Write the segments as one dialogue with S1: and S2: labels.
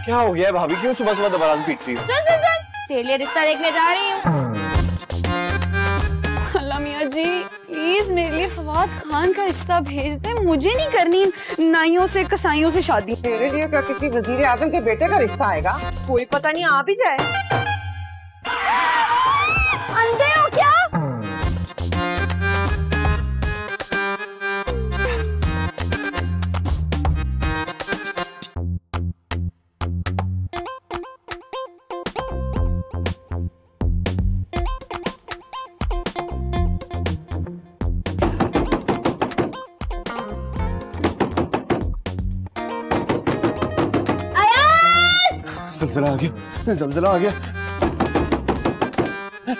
S1: क्या हो गया है भाभी, क्यों सुबह सुबह दबराज पीट रही हो?
S2: सुन सुन सुन, तेरे लिए रिश्ता देखने जा रही हूँ। अल्लाह मियाँ जी प्लीज मेरे लिए फवाद खान का रिश्ता भेज दे, मुझे नहीं करनी नाइयों से कसाईयों से शादी।
S3: तेरे लिए क्या किसी वजीर आजम के बेटे का रिश्ता आएगा?
S2: कोई पता नहीं आ भी जाए। अंधे हो क्या?
S1: ज़लज़ला आ गया, ज़लज़ला आ गया।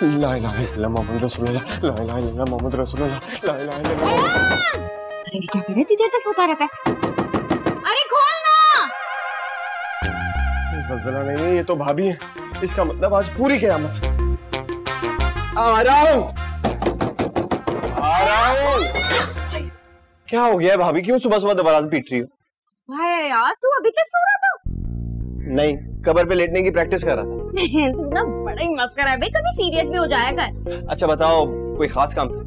S1: ला इलाहा इल्लल्लाह मोहम्मद रसूलुल्लाह, ला इलाहा इल्लल्लाह मोहम्मद रसूलुल्लाह, ला इलाहा इल्लल्लाह।
S2: पता नहीं क्या कर रहे, इतनी देर तक सोता रहता है। अरे खोल ना।
S1: ज़लज़ला नहीं है, ये तो भाभी है। इसका मतलब आज पूरी क़यामत। आ रहा हूँ, आ रहा हूँ। क्या हो गया है भाभी, क्यों सुबह सुबह दबराज पीट रही हो?
S2: भाई यार तू अभी तक सो रहा था?
S1: नहीं, कबर पे लेटने की प्रैक्टिस कर रहा था।
S2: तू ना बड़ा ही मस्करा है भाई, कभी सीरियस भी हो जाया कर।
S1: अच्छा बताओ, कोई खास काम था?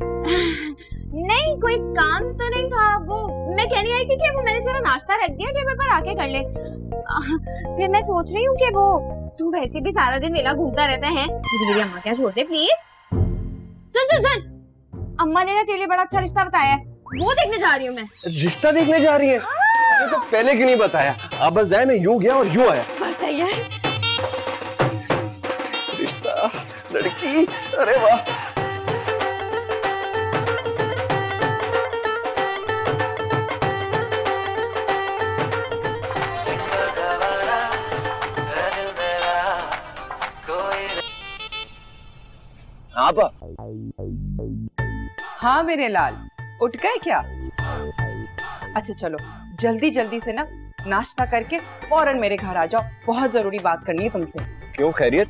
S2: नहीं कोई काम तो नहीं था, वो मैं कहने आई थी कि वो मैंने तेरा नाश्ता रख दिया, टेबल पर आके कर ले। फिर मैं सोच रही हूँ कि वो तू वैसे भी सारा दिन मेला घूमता रहता है, मुझे मेरी अम्मा क्या छोड़ दे प्लीज। सुन सुन सुन, अम्मा ने ना तेरे लिए बड़ा अच्छा रिश्ता बताया है, वो देखने जा रही हूँ मैं।
S1: रिश्ता देखने जा रही है? ये तो पहले क्यों नहीं बताया? आप बस जाए, मैं यूं गया और यूं आया।
S2: बस सही है।
S1: रिश्ता, लड़की, अरे वाह। आपा।
S3: हाँ मेरे लाल, उठ गए क्या? अच्छा चलो जल्दी जल्दी से ना नाश्ता करके फौरन मेरे घर आ जाओ, बहुत जरूरी बात करनी है तुमसे।
S1: क्यों, खैरियत?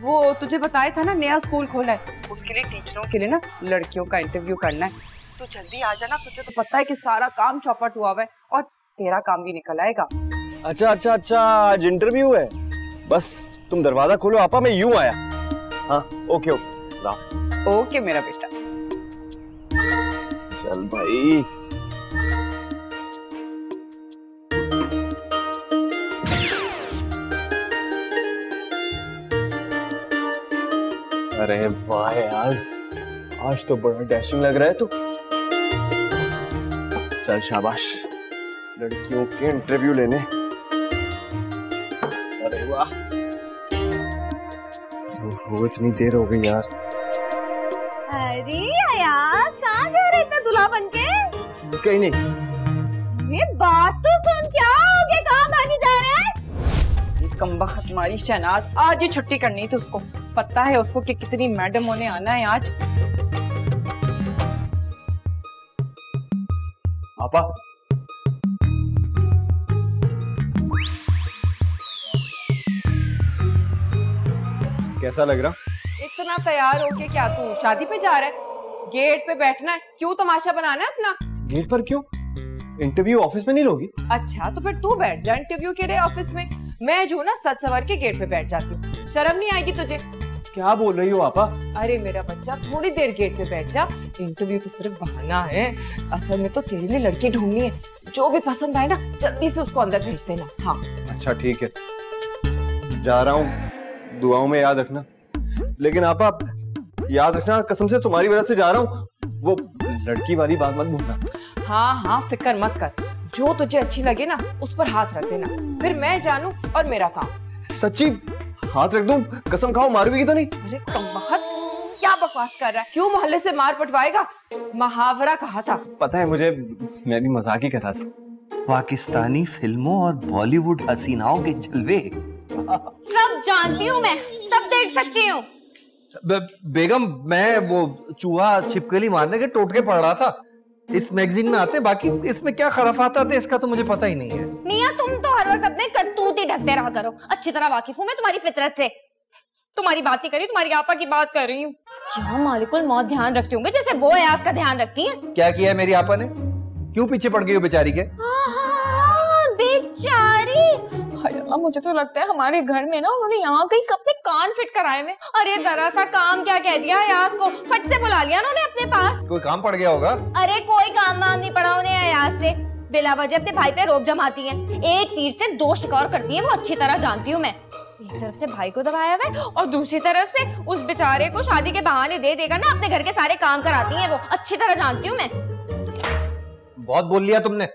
S3: वो तुझे बताया था ना, नया स्कूल खोला है, उसके लिए टीचरों के लिए ना लड़कियों का इंटरव्यू करना है। तो जल्दी आ जाना, तुझे तो पता है कि सारा काम चौपट हुआ है और तेरा काम भी निकल आएगा।
S1: अच्छा अच्छा अच्छा, आज इंटरव्यू है। बस तुम दरवाजा खोलो आपा, मैं यूं आया। हाँ ओके ओके।
S3: ओके मेरा बेटा।
S1: चल भाई। अरे वाह यार, आज तो बड़ा डैशिंग लग रहा है तू। चल शाबाश, लड़कियों के इंटरव्यू लेने। अरे वाह, वो इतनी देर हो गई यार।
S2: अरे यार कहाँ जा रहे इतना दूल्हा बनके?
S1: कहीं नहीं।
S2: ये बात तो सुन, क्या हो गया, कहाँ भागी जा रहे हैं?
S3: कमबख्त तुम्हारी शहनाज, आज ही छुट्टी करनी थी उसको, पता है उसको कि कितनी मैडम होने आना है आज।
S1: आपा कैसा लग रहा?
S3: इतना तैयार होके क्या तू शादी पे जा रहा है? गेट पे बैठना है, क्यों तमाशा बनाना है अपना?
S1: गेट पर क्यों? इंटरव्यू ऑफिस में नहीं लोगी?
S3: अच्छा तो फिर तू बैठ जा इंटरव्यू के लिए ऑफिस में, मैं जो ना सच सवर के गेट पे बैठ जाती हूँ। शर्म नहीं आएगी तुझे?
S1: क्या बोल रही हो आपा?
S3: अरे मेरा बच्चा थोड़ी देर गेट पे बैठ जा, इंटरव्यू तो सिर्फ बहाना है, असल में तो तेरे लिए लड़की ढूंढनी है, जो भी पसंद आए ना जल्दी से उसको अंदर भेज देना। हाँ
S1: अच्छा ठीक है, जा रहा हूँ, दुआओं में याद रखना। लेकिन आपा याद रखना, कसम से तुम्हारी वजह से जा रहा हूँ, वो लड़की वाली बात मत भूलना।
S3: हाँ हाँ फिक्र मत कर, जो तुझे अच्छी लगे ना उस पर हाथ रख देना, फिर मैं जानू और मेरा काम।
S1: सच्ची हाथ रख दूं? कसम खाओ, मारूंगी तो नहीं?
S3: अरे कमबख्त, क्या बकवास कर रहा है, क्यों मोहल्ले से मार पटवाएगा? मुहावरा कहा था।
S1: पता है मुझे, मैं भी मजाक ही कर रहा था।
S4: पाकिस्तानी फिल्मों और बॉलीवुड हसीनाओं के जलवे
S2: सब जानती हूँ मैं, सब देख सकती हूँ।
S4: बेगम, मैं वो चूहा छिपकली मारने के टोटके पढ़ रहा था, इस मैगजीन में आते, बाकी इसमें क्या खराफात आते इसका तो मुझे पता ही नहीं है।
S2: मियाँ तुम तो हर वक्त अपने करतूत ही ढकते रहा करो, अच्छी तरह वाकिफ हूँ मैं तुम्हारी फितरत से। तुम्हारी बात ही करी, तुम्हारी आपा की बात कर रही हूँ। क्या मालिकुल मौत ध्यान रखती होंगे जैसे वो अयाज का ध्यान रखती है।
S4: क्या किया है मेरी आपा ने? क्यों पीछे पड़ गई हो बेचारी के?
S2: बेचारी, हाय अल्लाह, मुझे तो लगता है हमारे घर में ना उन्होंने यहाँ कहीं अपने कान फिट कराए हुए। अरे जरा सा काम क्या कह दिया अयाज को, फट से बुला लिया ना उन्हें अपने पास।
S4: कोई काम पड़ गया होगा।
S2: अरे कोई काम वाम नहीं पड़ा उन्हें अयाज से, बिला वजह अपने भाई पे रोब जमाती है। एक तीर से दो शिकार करती है, वो अच्छी तरह जानती हूँ मैं। एक तरफ से भाई को दबाया हुआ है और दूसरी तरफ से उस बेचारे को शादी के बहाने दे देगा ना अपने घर के सारे काम कराती है, वो अच्छी तरह जानती हूँ मैं।
S4: बहुत बोल लिया तुमने।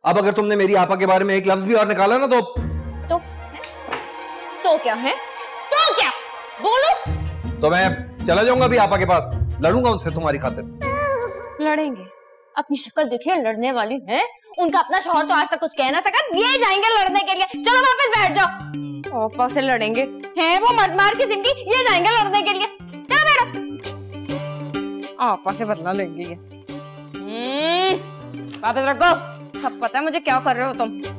S4: अब अगर तुमने मेरी आपा के बारे में एक लफ्ज भी और निकाला ना तो
S2: क्या है? तो क्या बोलो?
S4: तो मैं चला जाऊंगा अभी आपा के पास, लड़ूंगा उनसे तुम्हारी खातिर।
S2: लड़ेंगे? अपनी शक्ल देखिए, लड़ने वाली है। उनका अपना शौहर तो आज तक कुछ कह ना सका, ये जाएंगे लड़ने के लिए। चलो वापस बैठ जाओ। आपा से लड़ेंगे हैं वो मर्द मार की जिंदगी, ये जाएंगे लड़ने के लिए। चलो बैठो। आपा से बदला लेंगे ये। वापस रखो, सब पता है मुझे क्या कर रहे हो तुम।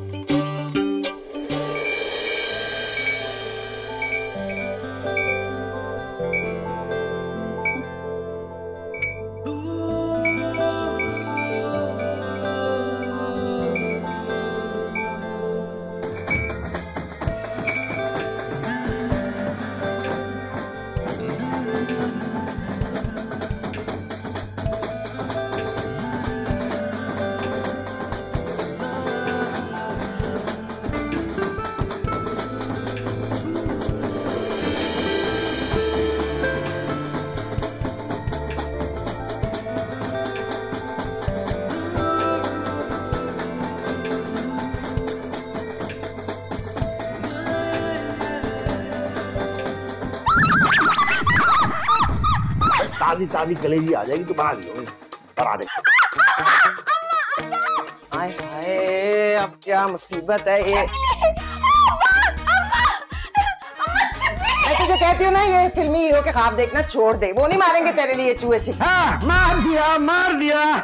S5: ताजी ताजी कलेजी आ जाएगी तो बना लो, बना दे।
S6: हाय हाय, अब क्या मुसीबत है ये। मैं तुझे कहती हूँ ना, ये फिल्मी हीरो के ख्वाब देखना छोड़ दे, वो नहीं मारेंगे तेरे लिए चूहे छिपकली।
S5: हाँ, मार दिया मार दिया।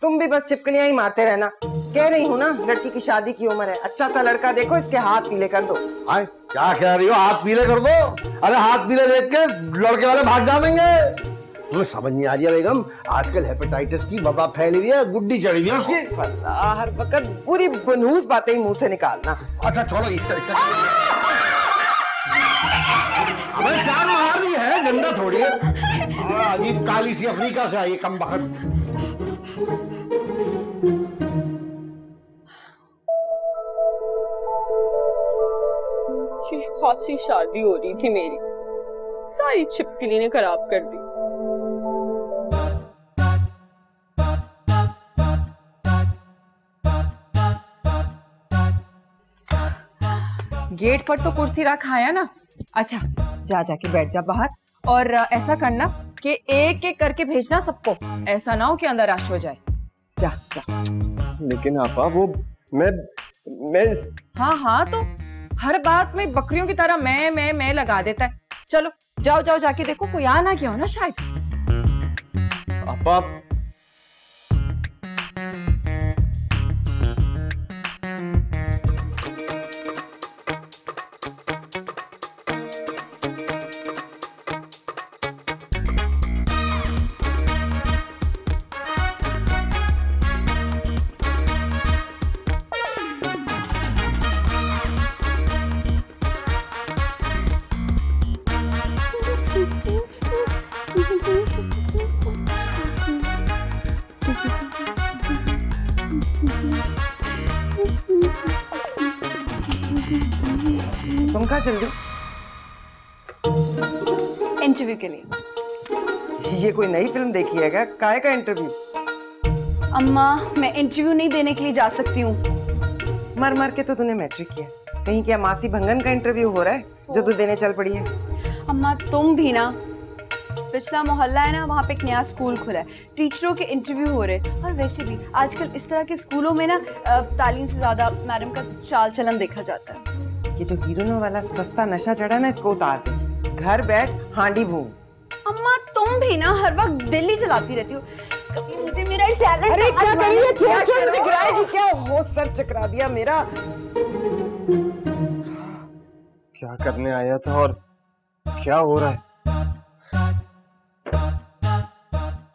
S6: तुम भी बस छिपकलियां ही मारते रहना। कह रही हूँ ना, लड़की की शादी की उम्र है, अच्छा सा लड़का देखो, इसके हाथ पीले कर दो।
S5: हाय, क्या कह रही हो? हाथ पीले कर दो? अरे हाथ पीले देख के लड़के वाले भाग जाएंगे। तुम्हें समझ नहीं आ रही है बेगम, आजकल हेपेटाइटिस की वबा फैली हुई है, गुड्डी चढ़ी हुई है उसकी।
S6: हर वक्त पूरी बनूस बातें ही मुंह से निकालना।
S5: अच्छा छोड़ो, इस तरह अबे क्या मार रही है, गंदा थोड़ी है। अजीब काली सी अफ्रीका से आई कम बखत।
S7: खासी शादी हो रही थी मेरी, सारी छिपकली ने खराब कर दी।
S3: गेट पर तो कुर्सी रखा है ना। अच्छा जा जाके बैठ जा बाहर, और ऐसा करना कि एक एक करके भेजना सबको, ऐसा ना हो कि अंदर रश हो जाए। जा जा।
S1: लेकिन आपा वो मैं
S3: हाँ तो हर बात में बकरियों की तरह मैं लगा देता है। चलो जाओ जाओ, जाके देखो कोई आ ना गया हो ना शायद।
S1: आपा
S6: तुम कहाँ जल्दी?
S7: इंटरव्यू के लिए।
S6: ये कोई नई फिल्म देखी है क्या? काहे का इंटरव्यू?
S7: अम्मा मैं इंटरव्यू नहीं देने के लिए जा सकती हूँ।
S6: मर मर के तो तूने मैट्रिक किया, कहीं क्या मासी भंगन का इंटरव्यू हो रहा है जो तू देने चल पड़ी है?
S7: अम्मा तुम भी ना, पिछला मोहल्ला है ना, वहाँ पे एक नया स्कूल खुला है, टीचरों के इंटरव्यू हो रहे हैं। और वैसे भी आजकल इस तरह के स्कूलों में ना तालीम से ज्यादा मैडम का चाल चलन देखा जाता है।
S6: ये जो हीरोइनों वाला सस्ता नशा चढ़ा ना, इसको उतार दे, घर बैठ हांडी भून।
S7: अम्मा तुम भी ना हर वक्त दिल्ली चलाती रहती हो, कभी मुझे मेरा टैलेंट।
S6: अरे क्या कर रही है? छोड़ छोड़, मुझे गिराएगी क्या? हो सर चकरा दिया मेरा।
S1: क्या करने आया था और क्या हो रहा है?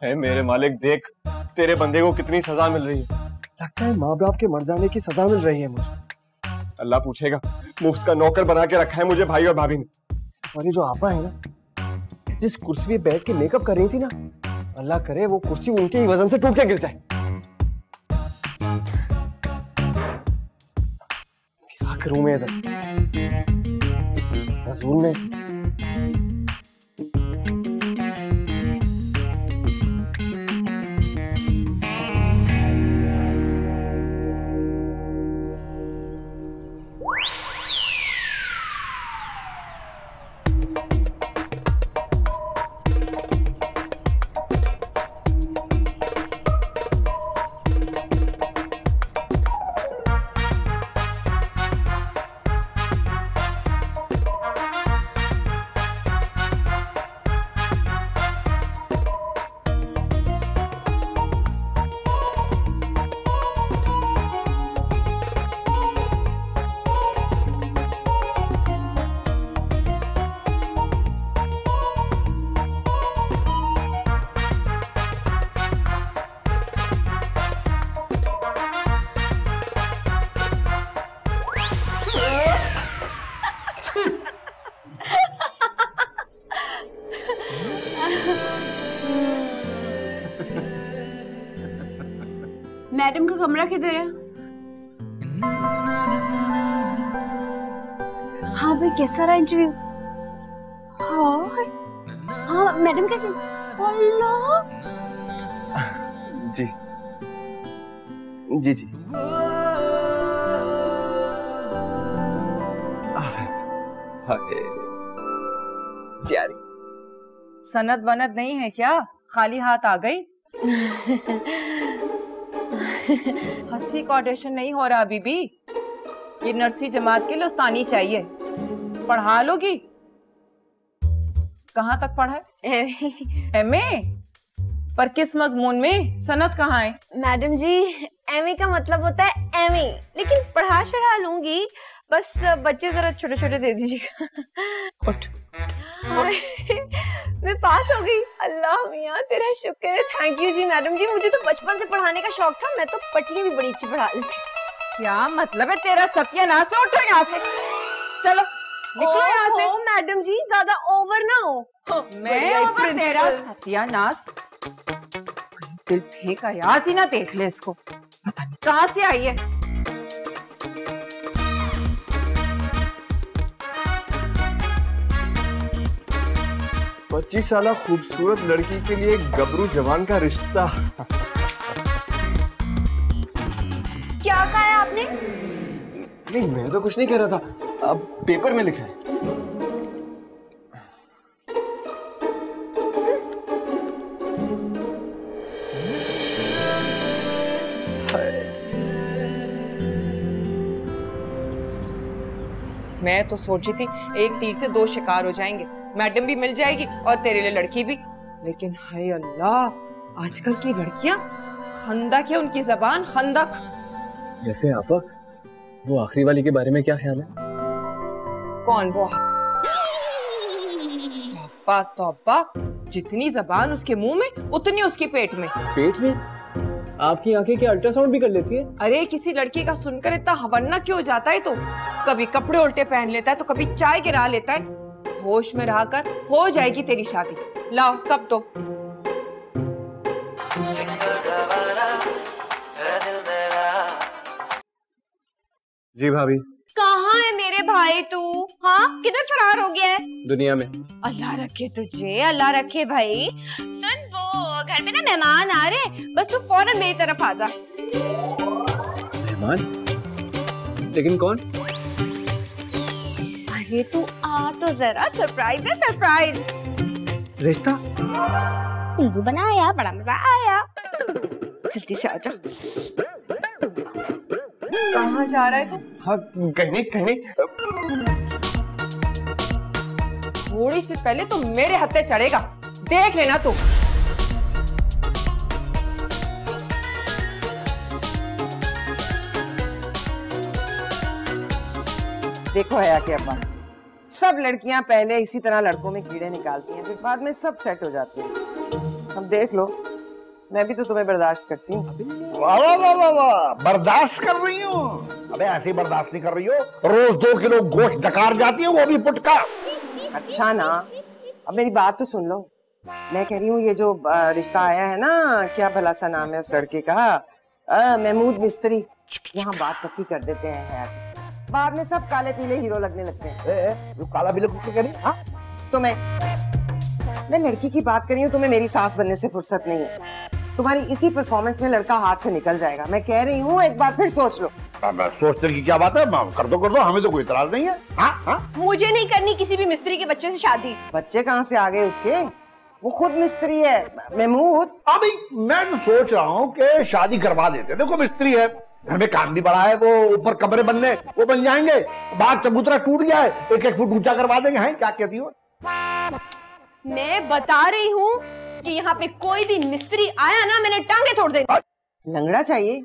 S1: है मेरे मालिक, देख तेरे बंदे को कितनी सजा मिल रही है। लगता है माँ बाप के मर जाने की सजा मिल रही है मुझे। अल्लाह पूछेगा मुफ्त का नौकर बना के रखा है मुझे भाई और भाभी ने। और ये जो आपा है ना, जिस कुर्सी पे बैठ के मेकअप कर रही थी ना, अल्लाह करे वो कुर्सी उनके ही वजन से टूट के गिर जाए। क्या करूं मैं इधर रसूल में।
S7: मैडम का कमरा किधर है? हाँ भाई, कैसा रहा इंटरव्यू? हाँ मैडम कैसे? अल्लाह,
S1: जी जी जी। प्यारी
S3: सनद वनद नहीं है क्या? खाली हाथ आ गई? हंसी का ऑडिशन नहीं हो रहा बीबी, ये नर्सरी जमात के लिए उस्तानी चाहिए। पढ़ा लोगी? कहाँ तक पढ़ा है? एमए? पर किस मजमून में? सनद कहाँ है?
S2: मैडम जी, एमए का मतलब होता है एमए, लेकिन पढ़ा चढ़ा लूंगी, बस बच्चे जरा छोटे छोटे दे दीजिएगा।
S3: उठ।
S2: मैं पास हो गई। अल्लाह मियाँ तेरा शुक्र है। थैंक यू जी मैडम जी, मुझे तो बचपन से पढ़ाने का शौक था, मैं तो पटियां भी बड़ी अच्छी पढ़ा लेती।
S3: क्या मतलब है तेरा? सत्यानाश हो, उठो यहाँ से, चलो निकलो यहाँ से।
S2: मैडम जी ज्यादा ओवर ना हो।
S3: मैं ओवर? तेरा सत्यानाश। दिल फेंका याद ही ना, देख ले इसको, पता नहीं कहाँ से आई है।
S1: पच्चीस साल खूबसूरत लड़की के लिए गबरू जवान का रिश्ता।
S2: क्या कहा है आपने?
S1: नहीं, मैं तो कुछ नहीं कह रहा था, अब पेपर में लिखा है।
S3: मैं तो सोची थी एक तीर से दो शिकार हो जाएंगे, मैडम भी मिल जाएगी और तेरे लिए लड़की भी। लेकिन हाय अल्लाह, आजकल की लड़कियां खंदक है उनकी जबान, खंदक।
S1: जैसे आपा, वो आखिरी वाली के बारे में क्या ख्याल है?
S3: कौन वो? तौबा तौबा, जितनी जबान उसके मुंह में उतनी उसकी पेट में।
S1: पेट में? आपकी आंखें क्या अल्ट्रासाउंड भी कर लेती है?
S3: अरे किसी लड़की का सुनकर इतना हवन्ना क्यों हो जाता है? तो कभी कपड़े उल्टे पहन लेता है, तो कभी चाय गिरा लेता है। होश में रहकर हो जाएगी तेरी शादी। लाओ कब तो।
S1: जी भाभी।
S2: कहाँ है मेरे भाई तू? हाँ, किधर फरार हो गया है?
S1: दुनिया में।
S2: अल्लाह रखे तुझे, अल्लाह रखे भाई। सुन, वो घर में ना मेहमान आ रहे हैं, बस तू फौरन मेरी तरफ आ जा।
S1: मेहमान? लेकिन कौन?
S2: अरे तू आ तो जरा, सरप्राइज है सरप्राइज।
S1: रिश्ता?
S2: उल्लू बनाया, बड़ा मजा आया। जल्दी से आ जा।
S3: कहाँ जा रहा है तू?
S1: हाँ, कहने कहने।
S3: थोड़ी सी पहले तो मेरे हत्थे चढ़ेगा, देख लेना तू।
S6: देखो हया के अब्बा, सब लड़कियां पहले इसी तरह लड़कों में कीड़े निकालती हैं, फिर बाद में सब सेट हो जाते हैं। अब देख लो, मैं भी तो तुम्हें बर्दाश्त करती हूँ।
S5: वाह वाह वाह वाह वाह, बर्दाश्त कर रही हूँ? अबे ऐसी बर्दाश्त नहीं कर रही हो, रोज 2 किलो गोश्त डकार जाती है, वो भी पुटका।
S6: अच्छा ना, अब मेरी बात तो सुन लो। मैं कह रही हूँ ये जो रिश्ता आया है ना, क्या भला सा नाम है उस लड़के का, महमूद मिस्त्री, यहाँ बात पक्की कर देते हैं यार, बाद में सब काले पीले हीरो लगने लगते हैं।
S5: जो काला पीले कुछ कह रही? हाँ
S6: तो मैं लड़की की बात कर रही हूँ, तुम्हें मेरी सास बनने से फुर्सत नहीं है। तुम्हारी इसी परफॉर्मेंस में लड़का हाथ से निकल जाएगा। मैं कह रही हूँ एक बार फिर सोच लो।
S5: सोचने की क्या बात है, कर दो, हमें तो कोई इतराज नहीं है। हाँ हाँ,
S7: मुझे नहीं करनी किसी भी मिस्त्री के बच्चे से शादी।
S6: बच्चे कहाँ से आ गए उसके, वो खुद मिस्त्री है महमूद।
S5: अभी मैं तो सोच रहा हूँ कि शादी करवा देते। देखो मिस्त्री है, घर में काम भी बड़ा है, वो ऊपर कमरे बनने वो बन जाएंगे, बाहर चबूतरा टूट गया है, 1-1 फुट ऊंचा करवा देंगे। हैं क्या कहती हो?
S7: मैं बता रही हूँ कि यहाँ पे कोई भी मिस्त्री आया ना, मैंने टांगे तोड़ देंगे।
S6: लंगड़ा चाहिए?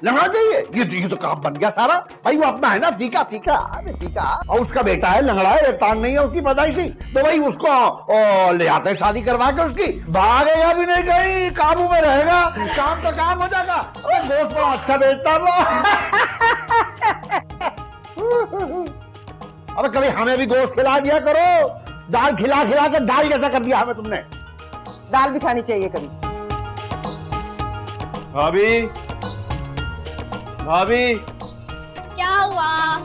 S5: लंगड़ा चाहिए? ये तो काम बन गया सारा। भाई वो अपना है ना, फीका फीका। अरे फीका, और उसका बेटा है लंगड़ा है, तान नहीं है उसकी पैदाइशी, तो भाई उसको ले आते हैं शादी करवा के, उसकी भागेगा भी नहीं कहीं, काबू में रहेगा, काम का काम हो जाएगा। दोस्त बड़ा अच्छा बेचता वो। अबे कभी हमें भी गोश्त खिला दिया करो, दाल खिला खिला के दाल जैसा कर दिया हमें तुमने।
S6: दाल भी खानी चाहिए कभी।
S1: भाभी, भाभी,
S2: क्या हुआ?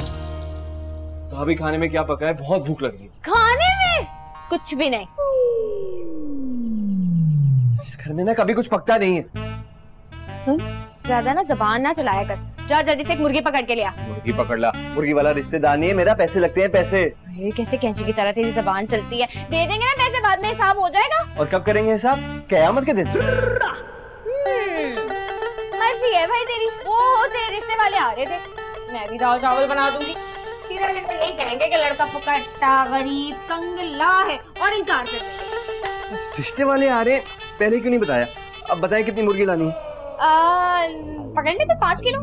S1: भाभी खाने में क्या पका है? बहुत भूख लग रही है।
S2: खाने में कुछ भी नहीं।
S1: इस घर में ना कभी कुछ पकता नहीं है।
S2: सुन, ज्यादा ना जबान ना चलाया कर, जा जल्दी से एक मुर्गी पकड़ के ले आ।
S1: मुर्गी पकड़ ला? मुर्गी वाला रिश्तेदार नहीं है मेरा, पैसे लगते हैं पैसे।
S2: अरे कैसे कैंची की तरह तेरी जबान चलती है, दे देंगे ना पैसे, बाद में हिसाब हो जाएगा।
S1: और कब करेंगे हिसाब? क़यामत के दिन।
S2: मर्जी है भाई तेरी। वो तेरे रिश्ते वाले आ रहे थे, मैं भी दाल चावल बना दूंगी। सीधा सीधा यही कहेंगे कि लड़का फुकट्टा गरीब कंगला है और इनकार कर देंगे।
S1: रिश्ते वाले आ रहे हैं, पहले क्यों नहीं बताया? अब बताएं कितनी मुर्गी लानी?
S2: पकड़ लेते 5 किलो।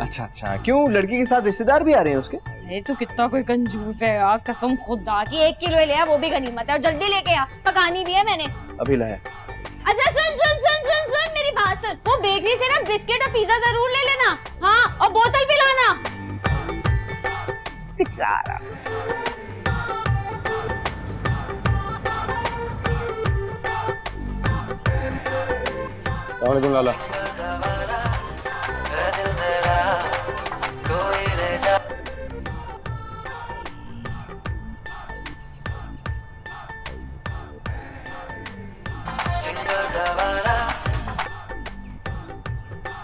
S1: अच्छा अच्छा, क्यों लड़की के साथ रिश्तेदार भी आ रहे हैं उसके?
S2: अरे तू कितना कोई कंजूस है यार, कसम खुदा की 1 किलो ले आ, वो भी गनीमत है, और जल्दी लेके आ, पकानी भी है मैंने।
S1: अभी लाया।
S2: अच्छा सुन सुन सुन सुन सुन मेरी बात सुन, वो बेकरी से ना बिस्किट और पिज्जा जरूर ले लेना। हाँ, और बोतल भी लाना। बेचारा।
S1: वालेकुम लाला।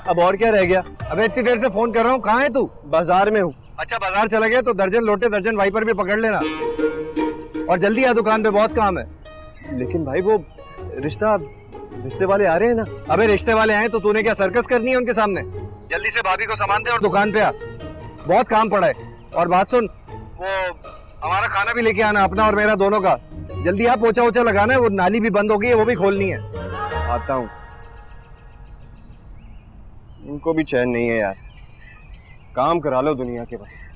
S1: अब और क्या रह गया?
S4: अबे इतनी देर से फोन कर रहा हूँ, कहाँ है तू?
S1: बाजार में हूँ।
S4: अच्छा बाजार चला गया तो दर्जन लोटे दर्जन वाइपर भी पकड़ लेना, और जल्दी आ, दुकान पे बहुत काम है।
S1: लेकिन भाई वो रिश्ते वाले आ रहे हैं ना।
S4: अबे रिश्ते वाले आए तो तूने क्या सर्कस करनी है उनके सामने? जल्दी से भाभी को सामान दे और दुकान पे आ, बहुत काम पड़ा है। और बात सुन, वो हमारा खाना भी लेके आना, अपना और मेरा दोनों का। जल्दी आ, पोछा वोछा लगाना है, वो नाली भी बंद हो गई है, वो भी खोलनी है।
S1: आता हूँ। उनको भी चैन नहीं है यार, काम करा लो दुनिया के बस।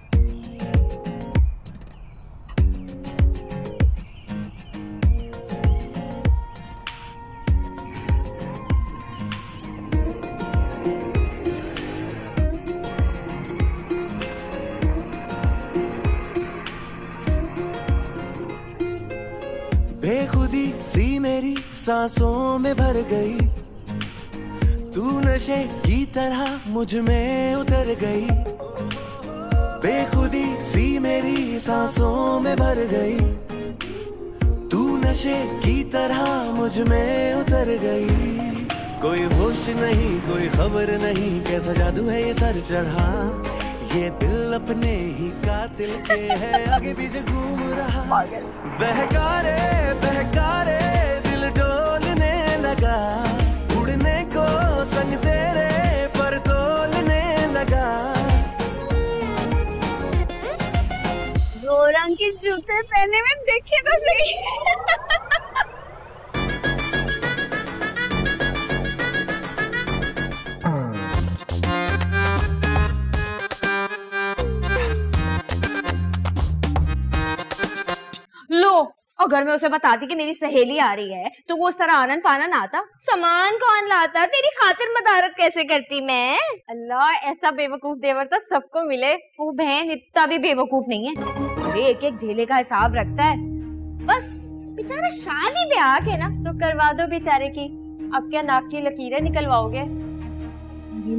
S8: बेखुदी सी मेरी सांसों में भर गई, तू नशे की तरह मुझ में उतर गई। बेखुदी सी मेरी सांसों में भर गई, तू नशे की तरह मुझ में उतर गई। कोई होश नहीं कोई खबर नहीं, कैसा जादू है ये सर चढ़ा, ये दिल अपने ही कातिल के है आगे पीछे घूम रहा। बहकारे दिल डोलने लगा, उड़ने को संग तेरे पर तोलने लगा।
S7: दो रंग के जूते पहने में देखे तो सही।
S2: अगर मैं उसे बताती कि मेरी सहेली आ रही है तो वो उस तरह आनन फानन आता। सामान कौन लाता, तेरी खातिर मदारत कैसे करती मैं।
S9: अल्लाह, ऐसा बेवकूफ देवर तो सबको मिले।
S2: वो बहन इतना भी बेवकूफ नहीं है, अरे एक एक ढेले का हिसाब रखता है। बस बेचारा शादी पे आके ना।
S9: तो करवा दो बेचारे की, अब क्या नाक की लकीरें निकलवाओगे।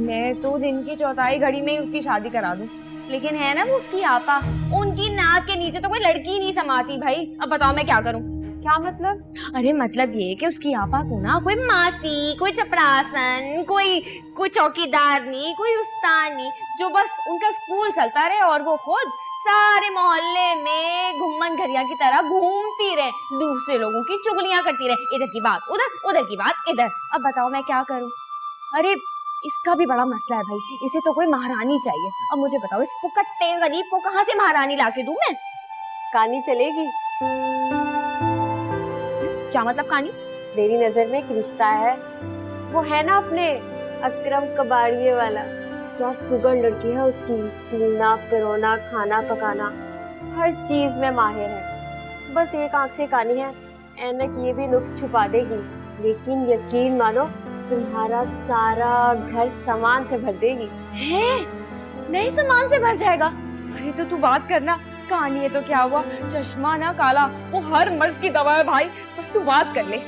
S2: मैं तो दिन की चौथाई घड़ी में ही उसकी शादी करा दूं, लेकिन है ना वो उसकी आपा, उनकी नाक के नीचे तो कोई लड़की नहीं समाती भाई। अब बताओ मैं क्या करूं।
S9: क्या मतलब?
S2: अरे मतलब ये कि उसकी आपा को ना कोई मासी, कोई चपरासन, कोई चौकीदार नहीं, कोई उस्ताद नहीं, जो बस उनका स्कूल चलता रहे और वो खुद सारे मोहल्ले में घुम्मन घरिया की तरह घूमती रहे, दूसरे लोगों की चुगलियां करती रहे, इधर की बात उधर, उधर की बात इधर। अब बताओ मैं क्या करूं। अरे इसका भी बड़ा मसला है भाई, इसे तो कोई महारानी चाहिए। अब मुझे बताओ इस फुकट्टे गरीब को कहाँ से महारानी लाके दूं मैं।
S9: कानी चलेगी?
S2: क्या मतलब कानी?
S9: मेरी नजर में एक रिश्ता है, वो है ना अपने अकरम कबाड़िए वाला। क्या सुगर लड़की है उसकी, सीना पिरोना खाना पकाना हर चीज में माहिर है। बस एक आंख से कानी है, ऐनक ये भी नुक्स छुपा देगी, लेकिन यकीन मानो तुम्हारा सारा घर सामान से भर देगी।
S2: है? नहीं सामान से भर जाएगा? अरे तो तू बात करना, कहानी है तो क्या हुआ, चश्मा ना काला वो हर मर्ज की दवा है भाई, बस तू बात कर ले।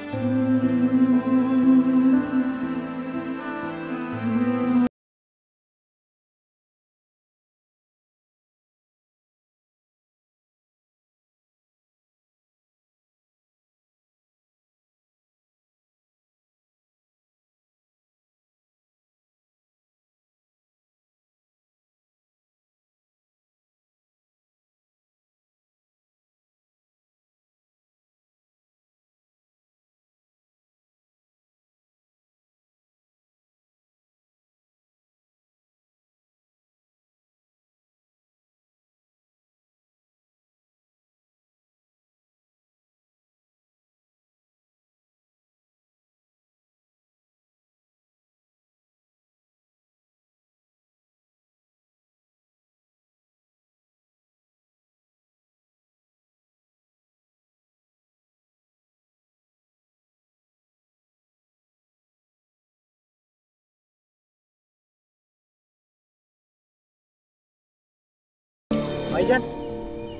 S10: भाईजान,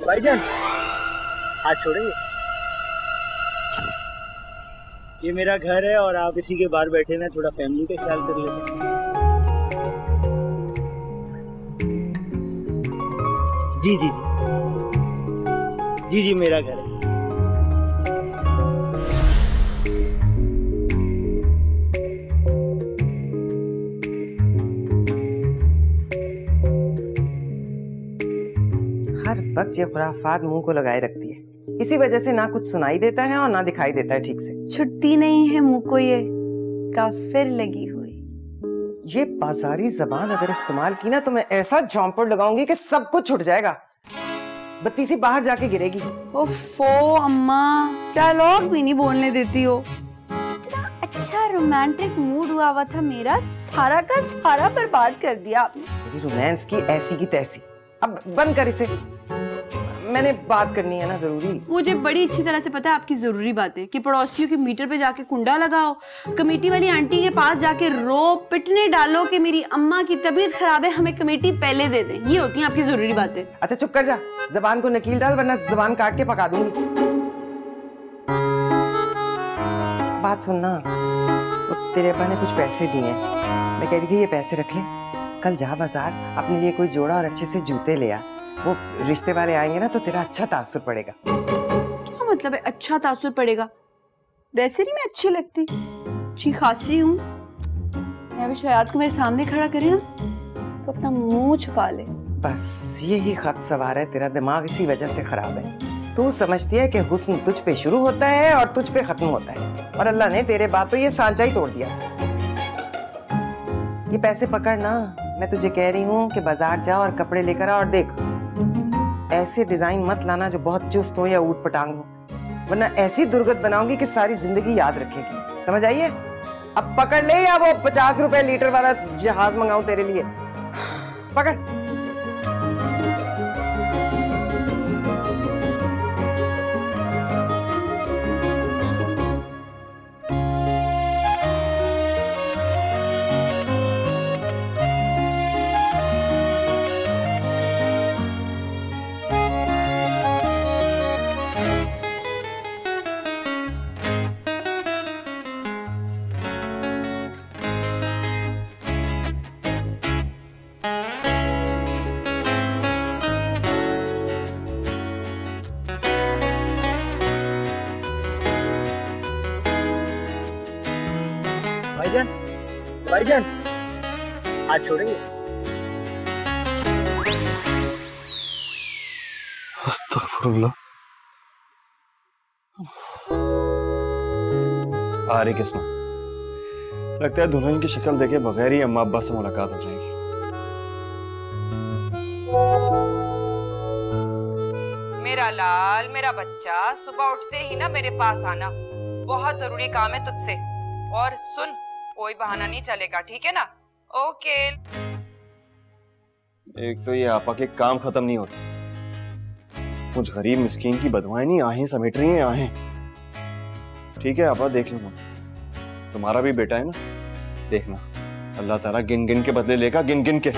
S10: भाईजान, हाथ छोड़ेंगे? ये मेरा घर है और आप इसी के बाहर बैठे ना, थोड़ा फैमिली का ख्याल कर लेते हैं। जी जी जी जी, मेरा घर है।
S6: हर वक्त ये खुराफात मुंह को लगाए रखती है, इसी वजह से ना कुछ सुनाई देता है और ना दिखाई देता है ठीक से।
S7: छुट्टी नहीं है मुंह को ये काफिर लगी हुई।
S6: ये बाजारी जबान अगर इस्तेमाल की ना तो मैं ऐसा झोंपड़ लगाऊंगी कि सब कुछ छुट जाएगा, बत्ती सी बाहर जाके गिरेगी।
S7: ओफो अम्मा, डायलॉग भी नहीं बोलने देती हो। इतना अच्छा रोमांटिक मूड हुआ हुआ था मेरा, सारा का सारा बर्बाद कर दिया आपने।
S6: रोमांस की ऐसी की तैसी। अब बंद कर इसे, मैंने बात करनी है ना जरूरी।
S7: मुझे बड़ी अच्छी तरह से पता है आपकी जरूरी बातें, कि पड़ोसियों के मीटर पे जाके कुंडा लगाओ, कमेटी वाली आंटी के पास जाके रो पिटने डालो कि मेरी अम्मा की तबीयत खराब है, हमें कमेटी पहले दे दें। ये होती हैं आपकी जरूरी बातें।
S6: अच्छा चुप कर जा, जबान को नकील डाल वरना जबान काट के पका दूंगी। बात सुनना, तो तेरे अब्बा ने कुछ पैसे दिए, मैं कह रही थी ये पैसे रख ले, कल जा बाजार अपने लिए कोई जोड़ा और अच्छे से जूते ले आ, वो रिश्ते वाले आएंगे ना तो तेरा अच्छा तासुर पड़ेगा।
S7: क्या मतलब है अच्छा तासुर पड़ेगा? वैसे नहीं मैं अच्छी लगती, अच्छी खासी हूँ। मैं अभी शायद को मेरे सामने खड़ा करे ना तो अपना मुंह छुपा ले।
S6: बस यही खत सवार है, तेरा दिमाग इसी वजह से खराब है। तू समझती है कि हुस्न तुझ पे शुरू होता है और तुझ पे खत्म होता है, और अल्लाह ने तेरे बाद तो ये सांचा ही तोड़ दिया। ये पैसे पकड़ ना, मैं तुझे कह रही हूँ कि बाजार जा और कपड़े लेकर आ, और देख ऐसे डिजाइन मत लाना जो बहुत चुस्त हो या ऊट पटांग हो, वरना ऐसी दुर्गत बनाऊंगी कि सारी जिंदगी याद रखेगी। समझ आइए? अब पकड़ ले या वो 50 रुपए लीटर वाला जहाज मंगाऊं तेरे लिए। पकड़।
S10: भाईजान आज छोड़ेंगे?
S1: अस्तगफुरुल्लाह। आ रही किस्मत। लगता है दुल्हन की शक्ल देखे बगैर ही अम्मा अब्बा से मुलाकात हो जाएगी।
S3: मेरा लाल, मेरा बच्चा, सुबह उठते ही ना मेरे पास आना, बहुत जरूरी काम है तुझसे। और सुन, कोई बहाना नहीं चलेगा, ठीक है ना? ओके।
S1: एक तो ये आपा के काम खत्म नहीं होते, कुछ गरीब मिस्कीन की बदवाएं नहीं आहें समेट रही हैं आहें। ठीक है आपा, देख लूंगा। तुम्हारा भी बेटा है ना, देखना अल्लाह ताला गिन गिन के बदले लेगा, गिन गिन के।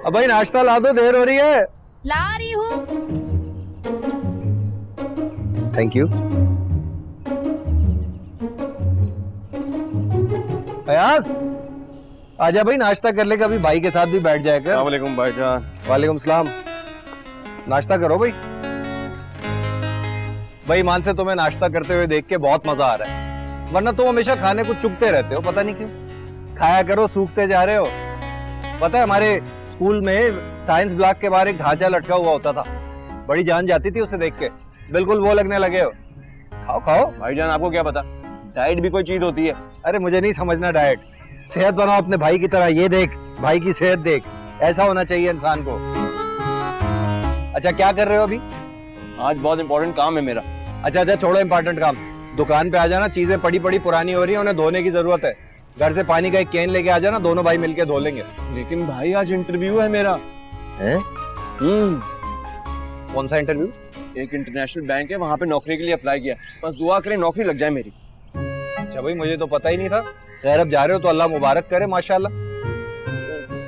S4: अब भाई नाश्ता ला दो, देर हो रही है।
S2: ला रही हूँ।
S4: Thank you. अयाज आजा भाई, नाश्ता कर ले, कभी भाई के साथ भी बैठ जाएगा।
S1: अस्सलाम वालेकुम भाईजान।
S4: वालेकुम सलाम। नाश्ता करो भाई। भाई ईमान से तुम्हें नाश्ता करते हुए देख के बहुत मजा आ रहा है, वरना तुम हमेशा खाने को चुगते रहते हो, पता नहीं क्यों। खाया करो, सूखते जा रहे हो। पता है हमारे स्कूल में साइंस ब्लॉक के बाहर एक ढांचा लटका हुआ होता था, बड़ी जान जाती थी उसे देख के, बिल्कुल वो लगने लगे हो। खाओ खाओ
S1: भाईजान, आपको क्या पता डाइट भी कोई चीज होती है।
S4: अरे मुझे नहीं समझना डाइट, सेहत बनाओ अपने भाई की तरह। ये देख, भाई की सेहत देख, ऐसा होना चाहिए इंसान को। अच्छा क्या कर रहे हो अभी?
S1: आज बहुत इंपॉर्टेंट काम है मेरा।
S4: अच्छा छोड़ो इंपॉर्टेंट काम, दुकान पे आ जाना, चीजें पड़ी पड़ी पुरानी हो रही है, उन्हें धोने की जरूरत है। घर से पानी का एक कैन लेके आ जाना, दोनों भाई मिलके धो लेंगे।
S1: लेकिन भाई आज इंटरव्यू है मेरा।
S4: है? कौन सा इंटरव्यू?
S1: एक इंटरनेशनल बैंक है, वहाँ पे नौकरी के लिए अप्लाई किया, बस दुआ करें नौकरी लग जाए मेरी।
S4: अच्छा भाई, मुझे तो पता ही नहीं था। खैर अब जा रहे हो तो अल्लाह मुबारक करे, माशाल्लाह।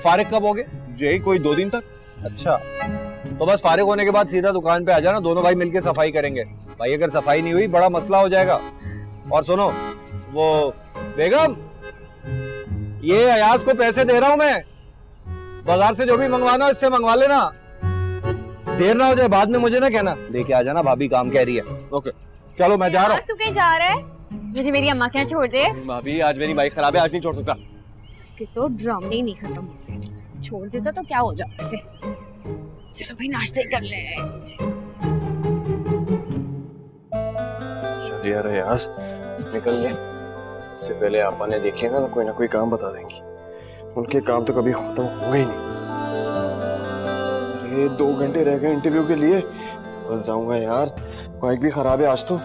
S4: फारिग कब होगे?
S1: यही कोई 2 दिन तक।
S4: अच्छा, तो बस फारिग होने के बाद सीधा दुकान पे आ जाना, दोनों भाई मिलके सफाई करेंगे। भाई अगर सफाई नहीं हुई बड़ा मसला हो जाएगा। और सुनो, वो बेगम, ये अयाज को पैसे दे रहा हूं मैं, बाजार से जो भी मंगवाना इससे मंगवा लेना, देर ना हो जाए बाद में मुझे ना कहना। लेके आ जाना, भाभी काम कह रही है। ओके चलो मैं जा रहा हूँ।
S2: तू कहीं जा रहा है? मुझे मेरी अम्मा क्या छोड़ दे।
S1: भाभी आज मेरी बाइक खराब है, आज नहीं छोड़ सकता।
S2: इसके तो ड्रामे ही नहीं खत्म होते, छोड़ देता तो क्या हो जाता इसे। चलो भाई नाश्ता ही कर ले।
S1: चलिए यार यास, निकल ले, इससे पहले आपा ने देखे ना कोई ना कोई काम बता देंगी। उनके काम तो कभी खत्म होंगे ही नहीं। अरे 2 घंटे रह गए इंटरव्यू के लिए, बस जाऊंगा यार, बाइक भी खराब है आज तो।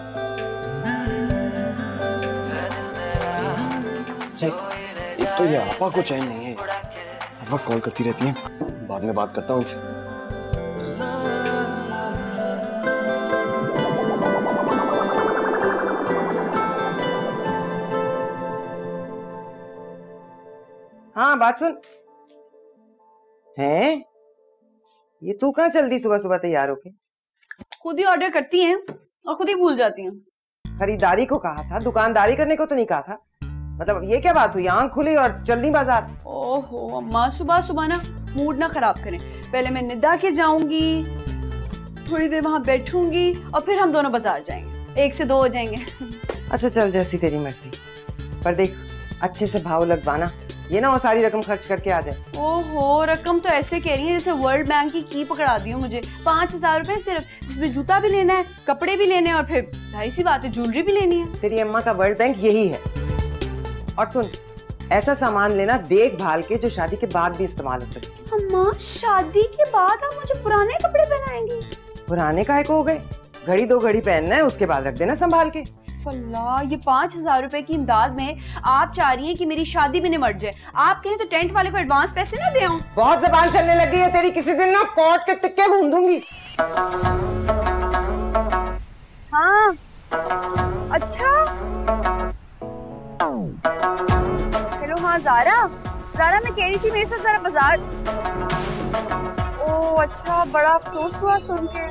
S1: एक तो ये आपा को चैन नहीं है, हर वक्त कॉल करती रहती है, बाद में बात करता हूँ उनसे।
S6: हाँ बात सुन। हैं? ये तू कहाँ जल्दी सुबह सुबह तैयार होके?
S7: खुद ही ऑर्डर करती हैं और खुद ही भूल जाती हैं।
S6: खरीदारी को कहा था, दुकानदारी करने को तो नहीं कहा था। मतलब ये क्या बात हुई, आंख खुली और जल्दी बाजार?
S7: ओहो अम्मा, सुबह सुबह ना मूड ना खराब करें। पहले मैं निदा के जाऊंगी, थोड़ी देर वहां बैठूंगी और फिर हम दोनों बाजार जाएंगे, 1 से 2 हो जाएंगे।
S6: अच्छा चल, जैसी तेरी मर्जी, पर देख अच्छे से भाव लगवाना, ये ना वो सारी रकम खर्च करके आ जाए।
S7: ओहो, रकम तो ऐसे कह रही है जैसे वर्ल्ड बैंक की पकड़ा दी हो मुझे। 5000 रुपए सिर्फ, जिसमें जूता भी लेना है, कपड़े भी लेने हैं और फिर जाहिर सी बात है, ज्वेलरी भी लेनी है।
S6: तेरी अम्मा का वर्ल्ड बैंक यही है। और सुन, ऐसा सामान लेना देख भाल के जो शादी के बाद भी इस्तेमाल हो सके।
S7: अम्मा, शादी के बाद आप मुझे पुराने कपड़े पहनाएंगी?
S6: पुराने काहे को हो गए, घड़ी 2 घड़ी पहनना है, उसके बाद रख देना संभाल के।
S7: फल्ला, ये 5000 रुपए की इमदाद में आप चाह रही हैं कि मेरी शादी भी निमट जाए। आप कहें तो टेंट वाले को एडवांस पैसे ना दे आऊं।
S6: बहुत जबान चलने लगी है तेरी, किसी दिन ना कोर्ट के तिक्के भून दूंगी।
S7: हाँ, अच्छा। हेलो, हाँ ज़ारा, मैं कह रही थी मेरे साथ जरा बाजार। ओह अच्छा, बड़ा अफसोस हुआ सुन के।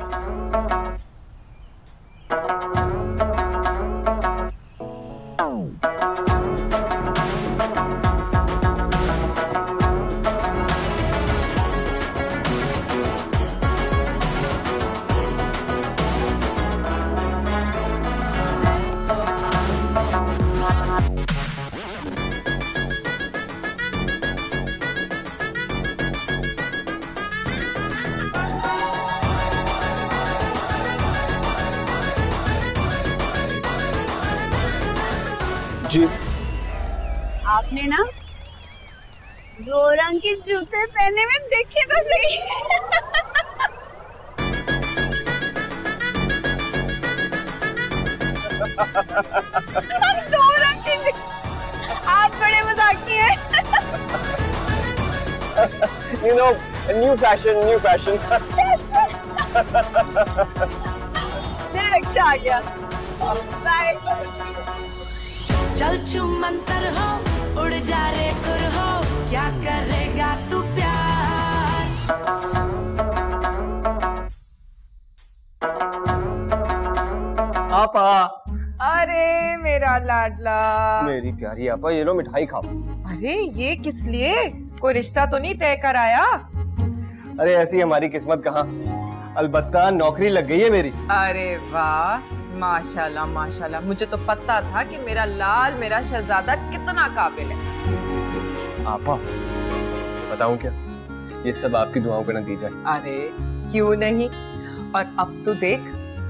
S1: जी,
S7: आपने ना 2 रंग के जूते पहने में देखे तो सही। दो रंग के, आप बड़े मजाकी हैं।
S1: you know, new fashion.
S7: मैं रक्षा आ गया। बाय।
S8: चल चुमंतर हो, उड़ जा रे खुर हो, क्या करेगा तू प्यार।
S1: आपा,
S3: अरे मेरा लाडला,
S1: मेरी प्यारी आपा, ये लो मिठाई खाओ।
S3: अरे ये किस लिए? कोई रिश्ता तो नहीं तय कराया?
S1: अरे ऐसी हमारी किस्मत कहाँ, अलबत्ता नौकरी लग गई है मेरी।
S3: अरे वाह, माशाल्लाह माशाल्लाह, मुझे तो पता था कि मेरा लाल, मेरा शहजादा कितना काबिल है।
S1: आपा, बताऊं क्या, ये सब आपकी दुआओं का नतीजा है।
S3: अरे क्यों नहीं, और अब तो देख,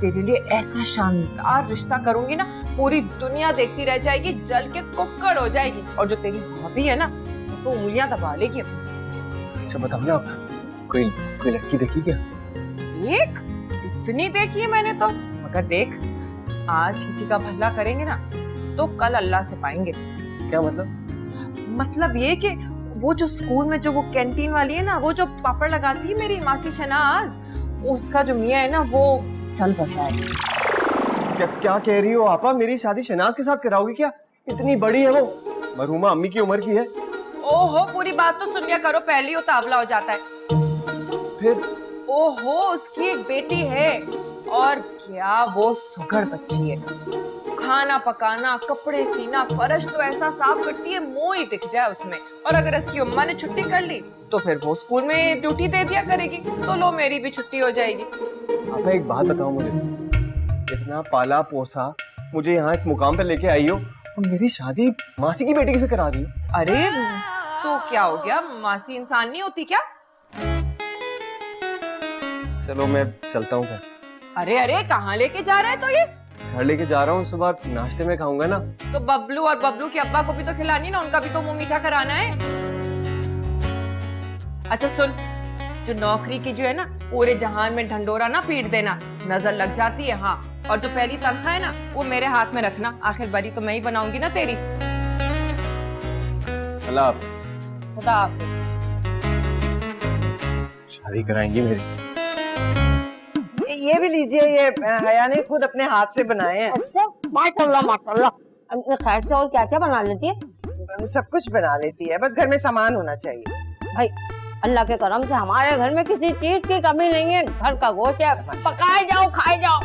S3: तेरे लिए ऐसा शानदार रिश्ता करूंगी ना, पूरी दुनिया देखती रह जाएगी, जल के कुक्कड़ हो जाएगी। और जो तेरी भाभी है ना, तो उंगलियां दबा लेगी।
S1: अच्छा बताओ ना, कोई लड़की देखी क्या?
S3: एक इतनी देखी है मैंने तो, मगर देख, आज किसी का भला करेंगे ना, तो कल अल्लाह से पाएंगे।
S1: क्या मतलब?
S3: मतलब ये कि वो जो स्कूल में जो वो कैंटीन वाली है ना, वो जो पापड़ लगाती है मेरी मासी शनाज, उसका जो मियाँ है ना, वो चल बसा है।
S1: क्या कह रही हो आपा? मेरी शादी शनाज के साथ कराओगी क्या? इतनी बड़ी है वो, मरहुमा अम्मी की उम्र की है।
S3: ओहो, पूरी बात तो सुन लिया करो, पहले ही उतावला हो जाता है।
S1: फिर?
S3: ओहो, उसकी एक बेटी है, और क्या वो सुघड़ बच्ची है। खाना पकाना, कपड़े सीना, फर्श तो ऐसा साफ करती है, मुंह ही दिख जाए उसमें। और अगर इसकी अम्मा ने छुट्टी कर ली, तो फिर वो स्कूल में ड्यूटी दे दिया करेगी, तो लो मेरी भी छुट्टी हो जाएगी।
S1: आपा एक बात बताओ मुझे, इतना पाला पोसा मुझे यहाँ इस मुकाम पे लेके आई हो, और मेरी शादी मासी की बेटी से करा रही हो।
S3: अरे तो क्या हो गया, मासी इंसान नहीं होती क्या?
S1: चलो मैं चलता हूँ घर।
S3: अरे अरे, कहाँ लेके जा रहा है? तो ये
S1: घर लेके जा रहा हूँ, सुबह नाश्ते में खाऊंगा ना।
S3: तो बबलू और बबलू के अब्बा को भी तो खिलानी ना, उनका भी तो मुंह मीठा कराना है। अच्छा सुन, जो नौकरी की जो है ना, पूरे जहान में ढंडोरा ना पीट देना, नजर लग जाती है। हाँ, और जो पहली तनख्वाह है ना, वो मेरे हाथ में रखना, आखिर बारी तो मैं ही बनाऊंगी ना तेरी।
S1: अल्लाह हाफ़िज़।
S3: खुदा हाफ़िज़।
S1: शादी कराएंगी मेरी?
S6: ये भी लीजिए, ये हया ने खुद अपने हाथ से बनाए हैं।
S9: माशाल्लाह माशाल्लाह। अपने खैर से और क्या क्या बना लेती है?
S6: सब कुछ बना लेती है, बस घर में सामान होना चाहिए।
S9: भाई अल्लाह के करम से हमारे घर में किसी चीज की कमी नहीं है। घर का गोश्त है, पकाए जाओ खाए जाओ।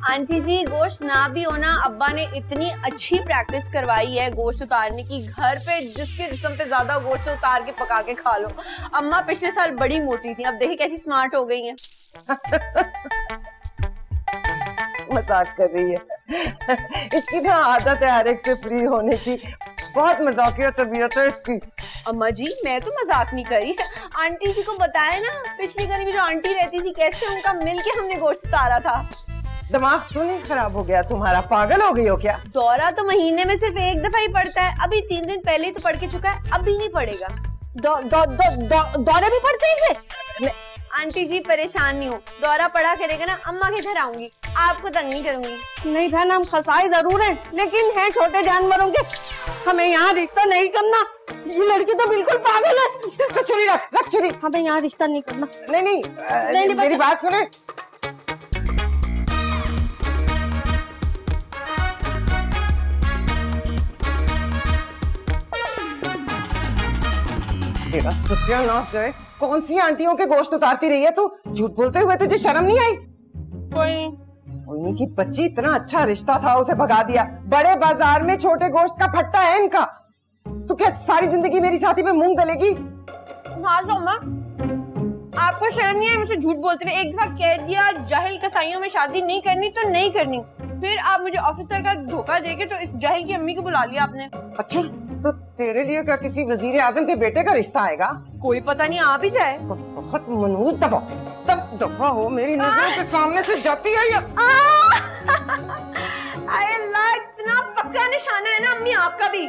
S7: आंटी जी, गोश्त ना भी होना, अब्बा ने इतनी अच्छी प्रैक्टिस करवाई है गोश्त उतारने की, घर पे जिसके जिस्म पे ज्यादा गोश्त उतार के पका के खा लो। अम्मा पिछले साल बड़ी मोटी थी, अब देखिए कैसी स्मार्ट हो गई हैं।
S6: मजाक कर रही है। इसकी तो आदत है हर एक से फ्री होने की, बहुत मजाकिया तबीयत है इसकी।
S7: अम्मा जी, मैं तो मजाक नहीं करी, आंटी जी को बताया ना, पिछली गली में जो आंटी रहती थी, कैसे उनका मिल के हमने गोश्त उतारा था।
S6: दिमाग तो नहीं खराब हो गया तुम्हारा? पागल हो गई हो क्या?
S7: दौरा तो महीने में सिर्फ एक दफा ही पड़ता है, अभी 3 दिन पहले ही तो पढ़ के चुका है, अभी नहीं पड़ेगा।
S9: दौरे भी पड़ते हैं इसे?
S7: आंटी जी परेशान नहीं हो, दौरा पड़ा करेगा ना अम्मा के घर आऊंगी, आपको तंग नहीं करूंगी।
S9: नहीं बहन, हम खसाई जरूर हैं, लेकिन हैं छोटे जानवरों के। हमें यहाँ रिश्ता नहीं करना। ये लड़की तो बिल्कुल पागल है।
S6: छुरी रख छुरी।
S9: हमें यहाँ रिश्ता नहीं करना।
S6: नहीं, मेरी बात सुने। तेरा सत्यानाश जाए। कौन सी आंटियों के गोश्त उतारती रही है तू? झूठ बोलते हुए तुझे शर्म नहीं आई? कोई की बच्ची, इतना अच्छा रिश्ता था, उसे भगा दिया। बड़े बाजार में छोटे गोश्त का फट्टा है इनका। तू क्या सारी जिंदगी मेरी शादी पे मूंग दलेगी?
S7: आपको शर्म नहीं है मुझे झूठ बोलते हुए? एक दफा कह दिया जाहिल कसाईयों में शादी नहीं करनी तो नहीं करनी, फिर आप मुझे ऑफिसर का धोखा देके तो इस जाहिल की अम्मी को बुला लिया आपने।
S6: अच्छा, तो तेरे लिए क्या किसी वजीर आजम के बेटे का रिश्ता आएगा?
S7: कोई पता नहीं आ भी जाए।
S6: बहुत मनहूस दफा हो, मेरी नजरों के सामने से जाती है ये।
S7: अल्लाह, इतना पक्का निशाना है ना अम्मी आपका भी।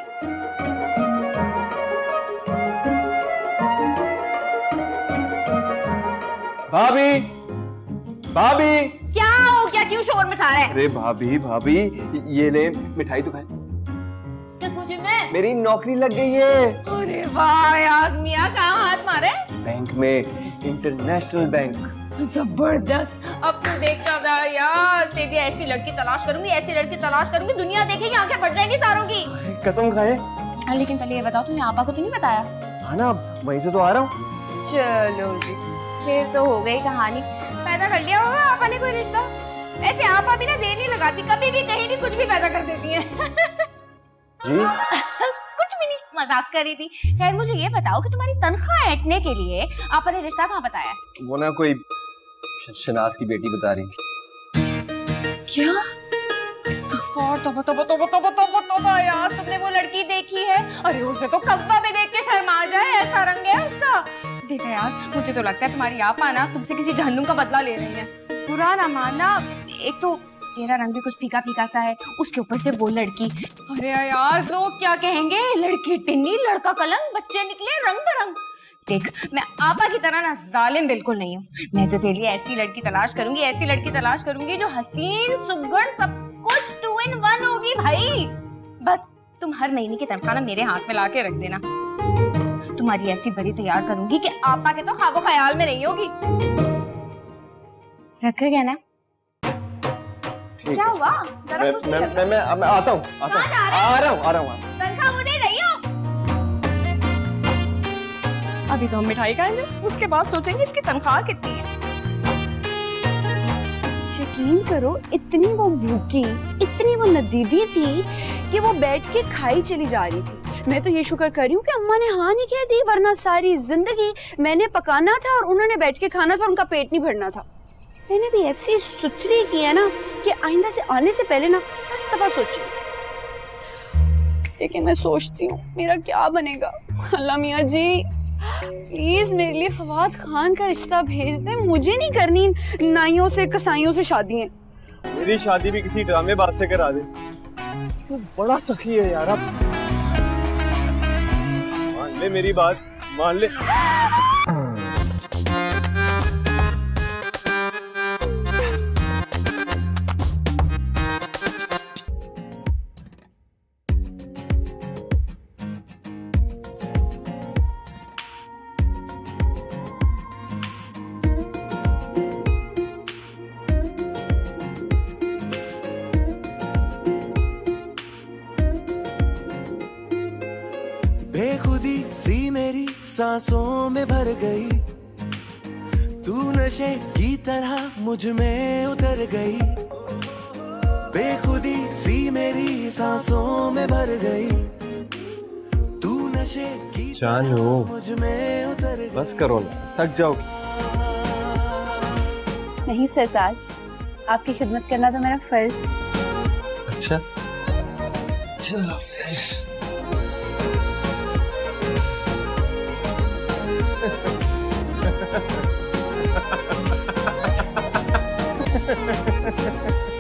S1: भाभी, भाभी,
S2: क्या हो गया? क्यों शोर मचा रहे हैं?
S1: अरे भाभी, ये ले मिठाई तो खाए।
S2: किस मुझे में?
S1: मेरी नौकरी लग गई है।
S2: अरे वाह यार, मियाँ कहाँ हाथ मारे?
S1: बैंक में, इंटरनेशनल बैंक।
S2: जबरदस्त। अब तो देख यार, तेरी ऐसी लड़की तलाश करूंगी, दुनिया देखेगी, आंखें फट जाएगी सारों की।
S1: कसम खाए।
S2: लेकिन पहले ये बताओ, तुमने आपा को तो नहीं बताया?
S1: हाँ ना, वहीं से तो आ रहा हूँ।
S2: चलो जी, फिर तो हो गई कहानी। पैदा कर लिया होगा आपा ने कोई रिश्ता। ऐसे आपा भी ना देर नहीं लगाती, कभी भी कहीं भी कुछ भी पैदा कर देती है।
S1: जी?
S2: कुछ भी नहीं, मजाक कर रही थी। खैर मुझे ये बताओ कि तुम्हारी तनख्वाह ऐंठने के लिए आपा ने रिश्ता कहाँ बताया?
S1: वो ना कोई शनाज की बेटी बता रही थी।
S2: क्या? तोबा यार, तुमने वो लड़की देखी है? अरे उसे तो कव्वा में देख के शर्मा जाए, ऐसा रंग है उसका। देखो यार, मुझे तो लगता है तुम्हारी आपा ना तुमसे किसी जहन्नुम का बदला ले रही है। बुरा ना मानना, एक तो तेरा रंग भी कुछ फीका फीका सा है, उसके ऊपर से वो लड़की। अरे यार, लोग क्या कहेंगे? लड़की टिन्नी, लड़का कलंक, बच्चे निकले रंग बरंग। देख, मैं आपा की तरह ना जालिम बिल्कुल नहीं हूँ। मैं तो तेरे लिए ऐसी लड़की तलाश करूंगी जो हसीन, सुघड़, सब कुछ 2 in 1 होगी भाई। बस तुम हर महीने की तनख्वाह ना मेरे हाथ में ला के रख देना। तुम्हारी ऐसी बरी तैयार करूंगी कि आपा के तो ख्वाबो ख्याल में नहीं होगी। रख गया ना? क्या हुआ?
S1: मैं आता हूँ। आ रहा हूँ।
S2: तनख्वाह मुझे नहीं हो। अभी तो हम मिठाई खाएंगे, उसके बाद सोचेंगे इसकी तनख्वाह कितनी है।
S7: यकीन करो, इतनी वो भूखी, इतनी वो नदीदी थी कि वो बैठ के खाई चली जा रही थी। मैं तो ये शुक्र कर रही हूँ कि अम्मा ने हाँ नहीं कह दी, वरना सारी जिंदगी मैंने पकाना था और उन्होंने बैठ के खाना था, उनका पेट नहीं भरना था। मैंने भी ऐसी सुथरी की है ना कि आइंदा से आने से पहले ना 10 दफा सोची। लेकिन मैं सोचती हूँ मेरा क्या बनेगा। अल्लाह मियाँ जी, प्लीज मेरे लिए फवाद खान का रिश्ता भेज दे, मुझे नहीं करनी नाइयों से कसाईयों से शादी है।
S1: मेरी शादी भी किसी ड्रामेबाज से करा दे। तो बड़ा सखी है यार। अब मान ले मेरी बात, मान ले।
S8: बेखुदी सी मेरी सांसों में भर गई, तू नशे की तरह मुझ में उतर गई। बेखुदी सी मेरी सांसों में भर गई, तू नशे की
S1: जानू,
S8: मुझ में उतर गई।
S1: बस करो ना, थक जाओगी।
S7: नहीं सरताज, आपकी खिदमत करना तो मेरा फर्ज।
S1: अच्छा, चलो फिर। Ha ha ha ha ha.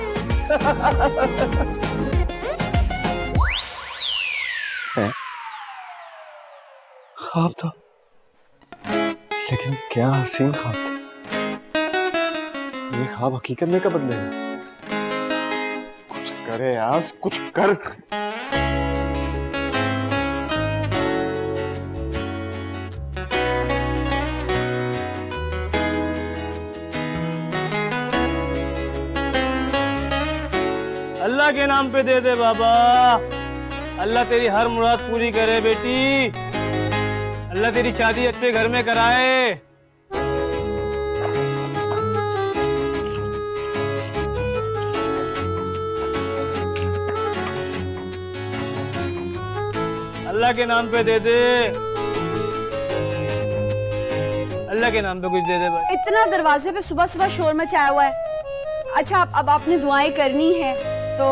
S1: ख्वाब था, लेकिन क्या हसीन ख्वाब था। ये ख्वाब हकीकत में कब बदले? कुछ करे यार, कुछ कर।
S10: अल्लाह के नाम पे दे दे बाबा, अल्लाह तेरी हर मुराद पूरी करे बेटी, अल्लाह तेरी शादी अच्छे घर में कराए। अल्लाह के नाम पे दे दे, अल्लाह के नाम पे कुछ दे दे भाई।
S7: इतना दरवाजे पे सुबह सुबह शोर मचाया हुआ है। अच्छा अब आपने दुआएं करनी है तो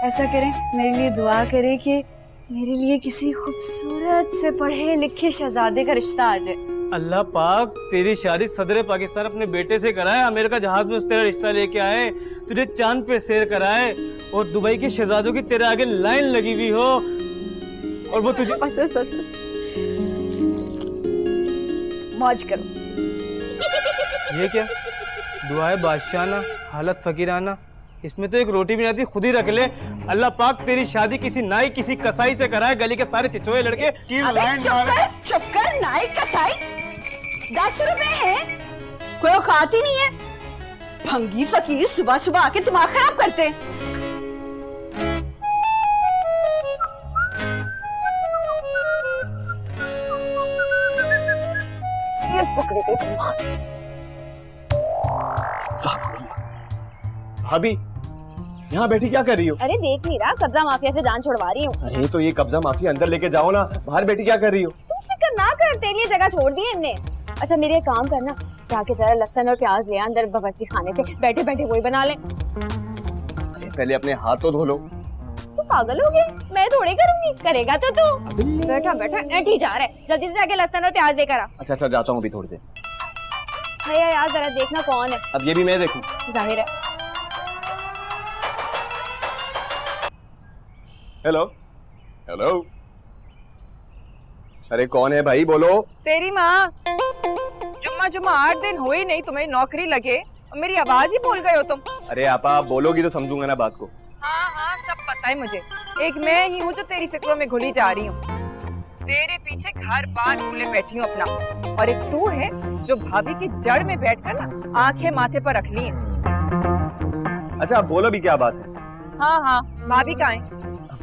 S7: ऐसा करें, मेरे लिए दुआ करें कि मेरे लिए किसी खूबसूरत से पढ़े लिखे शहजादे का रिश्ता आ जाए।
S10: अल्लाह पाक तेरी शादी सदर पाकिस्तान अपने बेटे से कराए, अमेरिका जहाज में तेरा रिश्ता लेके आए, तुझे चांद पे सैर कराए और दुबई के शहजादों की तेरे आगे लाइन लगी हुई हो और वो तुझे मौज करो। ये क्या दुआ है बादशाहना, हालत फकीराना, इसमें तो एक रोटी भी नहीं आती, खुद ही रख ले। अल्लाह पाक तेरी शादी किसी नाई किसी कसाई से कराए, गली के सारे चिचोए लड़के की लाइन मारे।
S7: चुप कर, नाई कसाई 10 रुपए है, कोई औकात ही नहीं है। भंगी फकीर सुबह सुबह आके दिमाग खराब करते।
S1: भाभी यहाँ बैठी क्या कर रही हो?
S2: अरे देख नहीं रहा, कब्जा माफिया से जान छुड़वा रही हूँ।
S1: अरे तो ये कब्जा माफिया अंदर लेके जाओ ना, बाहर बैठी क्या कर रही हो?
S2: तू फिक्र ना कर, तेरे लिए जगह छोड़ दी इनने। अच्छा मेरे एक काम करना, जाके जरा लहसुन और प्याज ले अंदर बावर्ची खाने से, बैठे बैठे वही बना ले।
S1: अरे पहले अपने हाथ तो धो लो।
S2: तू पागल हो गया? मैं थोड़ी करूंगी, करेगा तो तू। बैठा बैठा ऐठी जा रहा है, जल्दी से जाके लहसुन और प्याज लेकर आ।
S1: अच्छा अच्छा जाता हूँ अभी थोड़ी देर।
S2: भैया यार जरा देखना कौन है।
S1: अब ये भी मैं देखूं?
S2: जाहिर है।
S1: हेलो हेलो, अरे कौन है भाई, बोलो।
S3: तेरी माँ, जुम्मा 8 दिन हुई नहीं तुम्हें नौकरी लगे और मेरी आवाज ही भूल गए हो तुम।
S1: अरे आपा आप बोलोगी तो समझूंगा ना बात को।
S3: हाँ सब पता है मुझे, एक मैं ही हूँ जो तेरी फिक्रों में घुली जा रही हूँ, तेरे पीछे घर बार भूले बैठी हूँ अपना, और एक तू है जो भाभी की जड़ में बैठकर ना आंखें माथे पर रख ली हैं।
S1: अच्छा बोलो भी क्या बात है?
S3: हाँ भाभी कहाँ है?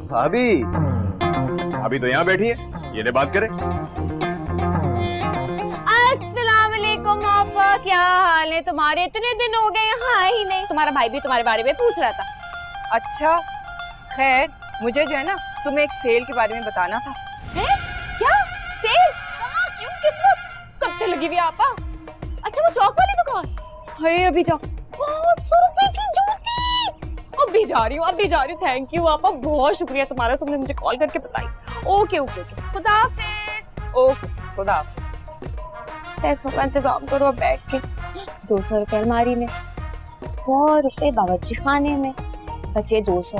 S1: भाभी भाभी तो यहाँ बैठी है, ये ले बात करें।
S2: अस्सलाम वालेकुम आपा, क्या हाल है तुम्हारे? इतने दिन हो गए यहाँ ही नहीं। तुम्हारा भाई भी तुम्हारे बारे में पूछ रहा था।
S3: अच्छा खैर, मुझे जो है ना तुम्हें एक सेल के बारे में बताना था।
S2: है? क्या सेल? कहाँ, क्यों, किस वक्त, कब से लगी हुई आपा? अच्छा वो चौक वाली दुकान? हाय अभी जाओ। 500 रुपए की जूती। अभी जा रही हूँ, अभी जा रही हूँ। थैंक यू आपा, बहुत शुक्रिया तुम्हारा, तुमने मुझे कॉल करके बताई। ओके ओके ओके, खुदा हाफिज। ओके खुदा हाफिज। पैसों का इंतजाम करो बैग के। 200 रुपए अलमारी में, 100 रुपए बावर्ची खाने में, बचे 200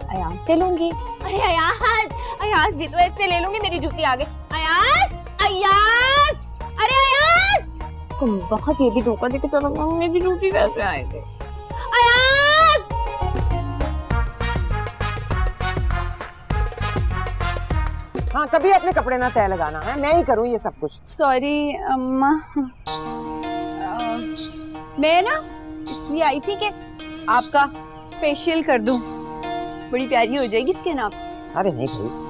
S2: अयाज से लूंगी। अरे अयाज भी तो ऐसे ले लूंगी। मेरी जूती आ गई। अयाज अयाज, अरे अयाज, तुम बहुत ये भी धोखा देके चलो, मेरी जूती कैसे आएगी? अयाज,
S6: हाँ कभी अपने कपड़े ना तय लगाना है, मैं ही करूँ ये सब कुछ।
S7: सॉरी अम्मा, मैं ना इसलिए आई थी कि आपका फेशियल कर दूं, बड़ी प्यारी हो जाएगी स्किन आप।
S6: अरे नहीं भाई,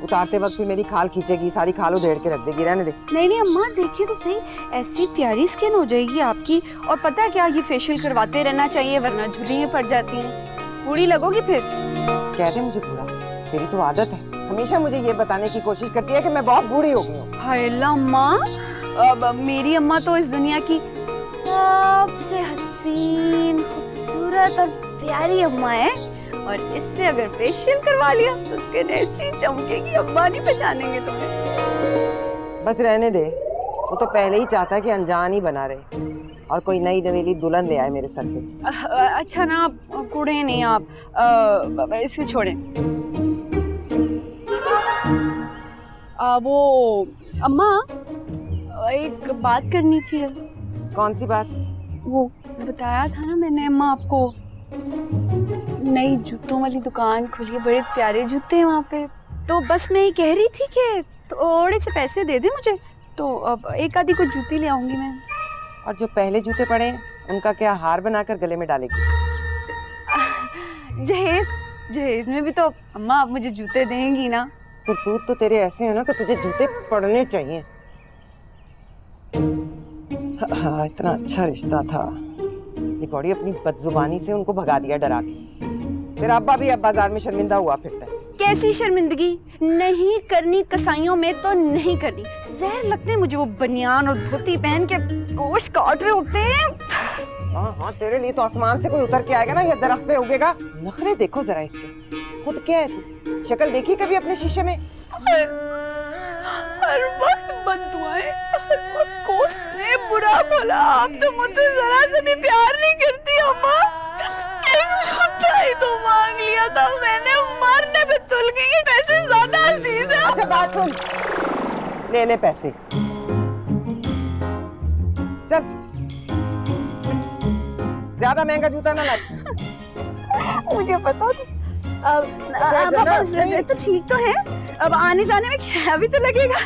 S6: उतारते वक्त भी मेरी खाल खींचेगी, सारी खाल उधेड़ के रख देगी, रहने दे।
S7: नहीं अम्मा देखिए तो सही, ऐसी प्यारी स्किन हो जाएगी आपकी। और पता है क्या, ये फेशियल करवाते रहना चाहिए वरना झुर्रियां पड़ जाती हैं, बूढ़ी लगोगी फिर।
S6: कहते मुझे बूढ़ा, तेरी तो आदत है, हमेशा मुझे ये बताने की कोशिश करती है कि मैं बहुत बूढ़ी हो गई हूँ।
S7: हाय अम्मा, मेरी अम्मा तो इस दुनिया की सबसे हसीन, खूबसूरत और प्यारी अम्मा है, और इससे अगर फेशियल करवा लिया तो उसके ऐसी चमकेगी, अम्मा नहीं पहचानेंगे तुम्हें।
S6: बस रहने दे, वो तो पहले ही चाहता है कि अनजान ही बना रहे। और कोई नई नवेली दुल्हन ले आए मेरे सर पे।
S7: अच्छा ना, कूड़े नहीं आप, इसे छोड़े। वो अम्मा, एक बात करनी थी।
S6: कौन सी बात?
S7: वो बताया था ना मैंने अम्मा आपको, नई जूतों वाली दुकान खुली है, बड़े प्यारे जूते हैं वहाँ पे। तो बस मैं ये कह रही थी कि थोड़े से पैसे दे दे मुझे, तो अब एक आधी को जूती ले आऊंगी मैं।
S6: और जो पहले जूते पड़े हैं उनका क्या हार बनाकर गले में डालेगी?
S7: जहेज में भी तो अम्मा आप मुझे जूते देंगी ना?
S6: करतूत तो तेरे ऐसे है ना कि तुझे जूते पड़ने चाहिए। हाँ, इतना अच्छा रिश्ता था, ये कौड़ी अपनी बदजुबानी से उनको भगा दिया डरा के। तेरा अब्बा भी अब बाजार में शर्मिंदा हुआ फिरता है।
S7: कैसी शर्मिंदगी? नहीं करनी, कसाईयों में तो नहीं करनी। जहर लगते हैं मुझे वो बनियान और धोती पहन के गोश्त काट रहे होते हैं।
S6: हाँ हाँ, तेरे लिए तो आसमान से कोई उतर के आएगा ना, या दरख्त पे उगेगा। नखरे देखो जरा इसके, खुद क्या है तू? शक्ल देखी कभी अपने शीशे में?
S7: हर वक्त बददुआएं, हर वक्त कोसने, बुरा भला। आप तो मुझसे जरा से भी प्यार नहीं करती अम्मा। एक झूठा ही तो मांग लिया था मैंने, मारने पे तुल गई। पैसे ज्यादा अजीज है।
S6: अच्छा बात सुन, ले ले पैसे, चल। ज्यादा महंगा जूता ना ला।
S7: मुझे पता था। अब तो ठीक तो है, अब आने जाने में किराया भी तो लगेगा।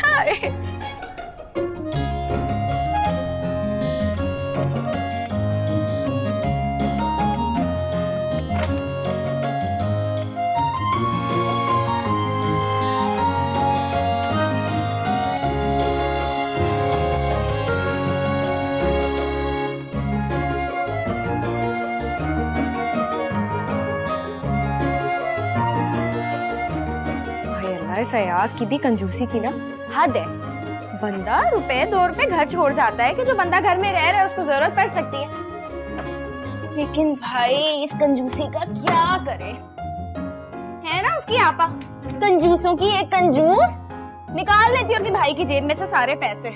S2: फयाज की भी कंजूसी की ना हद है। बंदा रुपए 2 रुपए घर छोड़ जाता है कि जो बंदा घर में रह रहा है उसको जरूरत पड़ सकती है। लेकिन भाई इस कंजूसी का क्या करे? है ना उसकी आपा, कंजूसों की एक कंजूस, निकाल लेती होगी भाई की जेब में से सारे पैसे।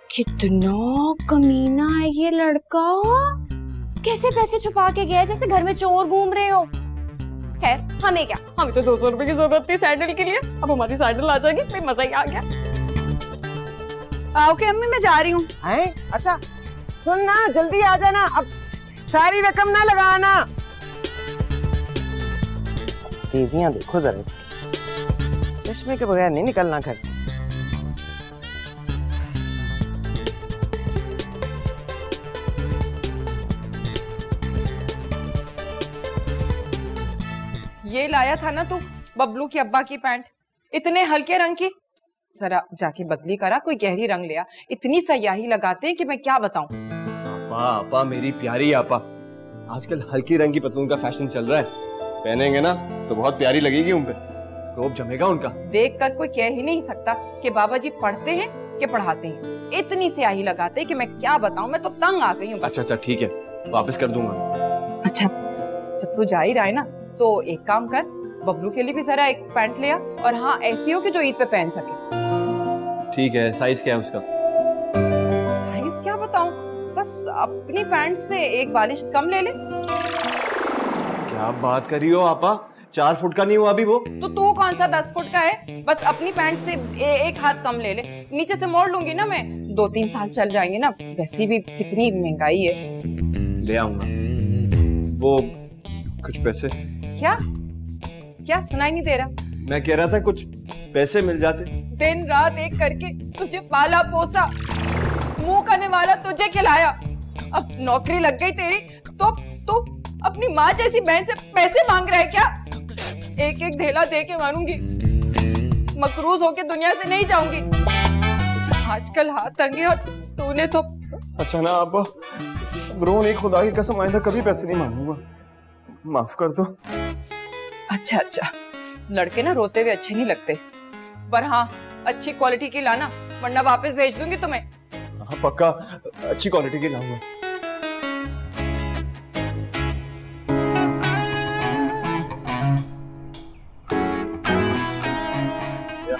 S2: कितना कमीना है ये लड़का, कैसे पैसे छुपा के गया जैसे घर में चोर घूम रहे हो। खैर हमें क्या, हमें तो 200 रुपए की जरूरत थी सैंडल के लिए, अब हमारी सैंडल आ जाएगी, फिर मजा ही आ गया।
S7: ओके अम्मी मैं जा रही हूँ।
S6: अच्छा सुन ना, जल्दी आ जाना, अब सारी रकम ना लगाना। तेजियां देखो जरा इसकी, चश्मे के बगैर नहीं निकलना घर से।
S3: ये लाया था ना तू बबलू की अब्बा की पैंट, इतने हल्के रंग की, जरा जाके बदली करा, कोई गहरी रंग लिया। इतनी सयाही लगाते हैं कि मैं क्या बताऊं।
S1: आपा, आपा मेरी प्यारी आपा, आजकल हल्की रंग की पतलून का फैशन चल रहा है, पहनेंगे ना तो बहुत प्यारी लगेगी उन पे, रोब जमेगा उनका।
S3: देख कर कोई कह ही नहीं सकता कि बाबा जी पढ़ते हैं कि पढ़ाते हैं। इतनी स्याही लगाते हैं कि मैं क्या बताऊं, मैं तो तंग आ गई हूँ।
S1: अच्छा ठीक है, वापस कर दूंगा।
S3: अच्छा जब तू जा ही रहा है ना, तो एक काम कर, बबलू के लिए भी जरा एक पैंट लिया, और हाँ ऐसी हो कि जो ईद पे पहन सके।
S1: ठीक है, साइज क्या है उसका?
S3: साइज क्या बताऊं, बस अपनी पैंट से एक बालिश कम ले ले।
S1: क्या बात कर रही हो आपा, 4 फुट का नहीं हुआ अभी वो?
S3: तो तू कौन सा 10 फुट का है, बस अपनी पैंट से एक हाथ कम ले ले, नीचे से मोड़ लूंगी ना मैं, 2-3 साल चल जाएंगे ना, वैसे भी कितनी महंगाई है।
S1: ले आऊंगा। वो कुछ पैसे?
S3: क्या सुनाई नहीं दे रहा?
S1: मैं कह रहा था कुछ पैसे मिल जाते।
S3: दिन रात एक करके तुझे पाला पोसा, मुंह करने वाला तुझे खिलाया, अब नौकरी लग गई तेरी तो अपनी माँ जैसी बहन से पैसे मांग रहा है क्या? एक एक धेला दे के मानूंगी, मकरूज होके दुनिया से नहीं जाऊंगी। आजकल हाथ तंगे और तूने तो।
S1: अच्छा ना आपा, रो नहीं, खुदा की कसम आइंदा कभी पैसे नहीं मांगूंगा, माफ कर दो।
S3: अच्छा, लड़के ना रोते हुए अच्छे नहीं लगते, पर हाँ अच्छी क्वालिटी की लाना, वरना वापस भेज दूंगी तुम्हें।
S1: हाँ पक्का, अच्छी क्वालिटी की लाऊंगा।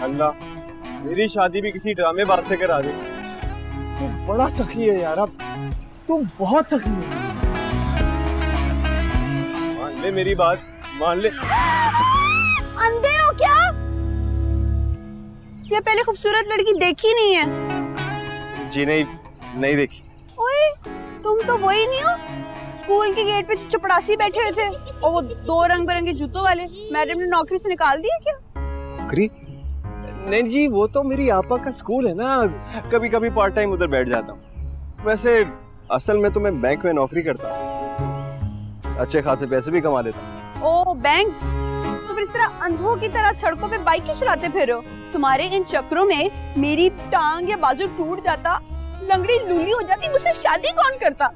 S1: अल्लाह मेरी शादी भी किसी ड्रामेबाज से करा दे। तू बड़ा सखी है यार, अब तू बहुत सखी है। मान ले मेरी बात, मान ले।
S7: अंधे हो क्या? क्या पहले खूबसूरत लड़की देखी नहीं है?
S1: जी नहीं देखी।
S7: ओए, तुम तो वही नहीं हो स्कूल के गेट पे चपड़ासी बैठे हुए थे और वो 2 रंग बिरंगे जूतों वाले। मैडम ने नौकरी से निकाल दिया क्या?
S1: नौकरी? नहीं जी, वो तो मेरी आपा का स्कूल है ना, कभी कभी पार्ट टाइम उधर बैठ जाता हूँ। वैसे असल में तो मैं बैंक में नौकरी करता हूँ, अच्छे खासे पैसे भी कमा लेता हूँ।
S7: ओ बैंक, तो फिर इस तरह अंधों की तरह सड़कों पे बाइक क्यों चलाते फिर हो? तुम्हारे इन चक्रों में मेरी टांग या बाजू टूट जाता, लंगड़ी लूली हो जाती, मुझसे शादी कौन करता?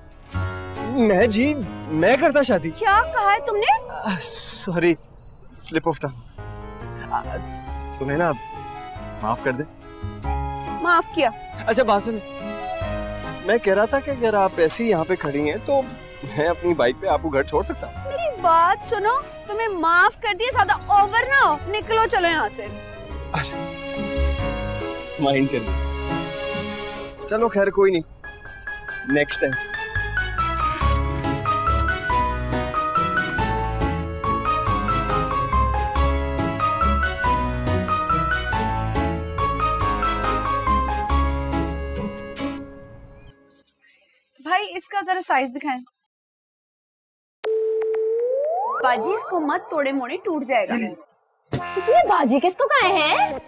S1: मैं करता शादी।
S7: क्या कहा है तुमने?
S1: Sorry, slip of tongue. सुने ना, माफ कर दे।
S7: माफ किया?
S1: अच्छा बात सुने, मैं कह रहा था कि अगर आप ऐसी यहाँ पे खड़ी हैं तो मैं अपनी बाइक पे आपको घर छोड़ सकता हूँ।
S7: मेरी बात सुनो, तुम्हें माफ कर दिया, ज्यादा ओवर ना हो, निकलो चलो यहाँ से।
S1: माइंड कर ली, चलो खैर कोई नहीं, नेक्स्ट टाइम।
S7: भाई इसका जरा साइज दिखाएं। बाजी इसको मत तोड़े मोड़े, टूट जाएगा।
S2: तुम्हें बाजी किसको कहा है?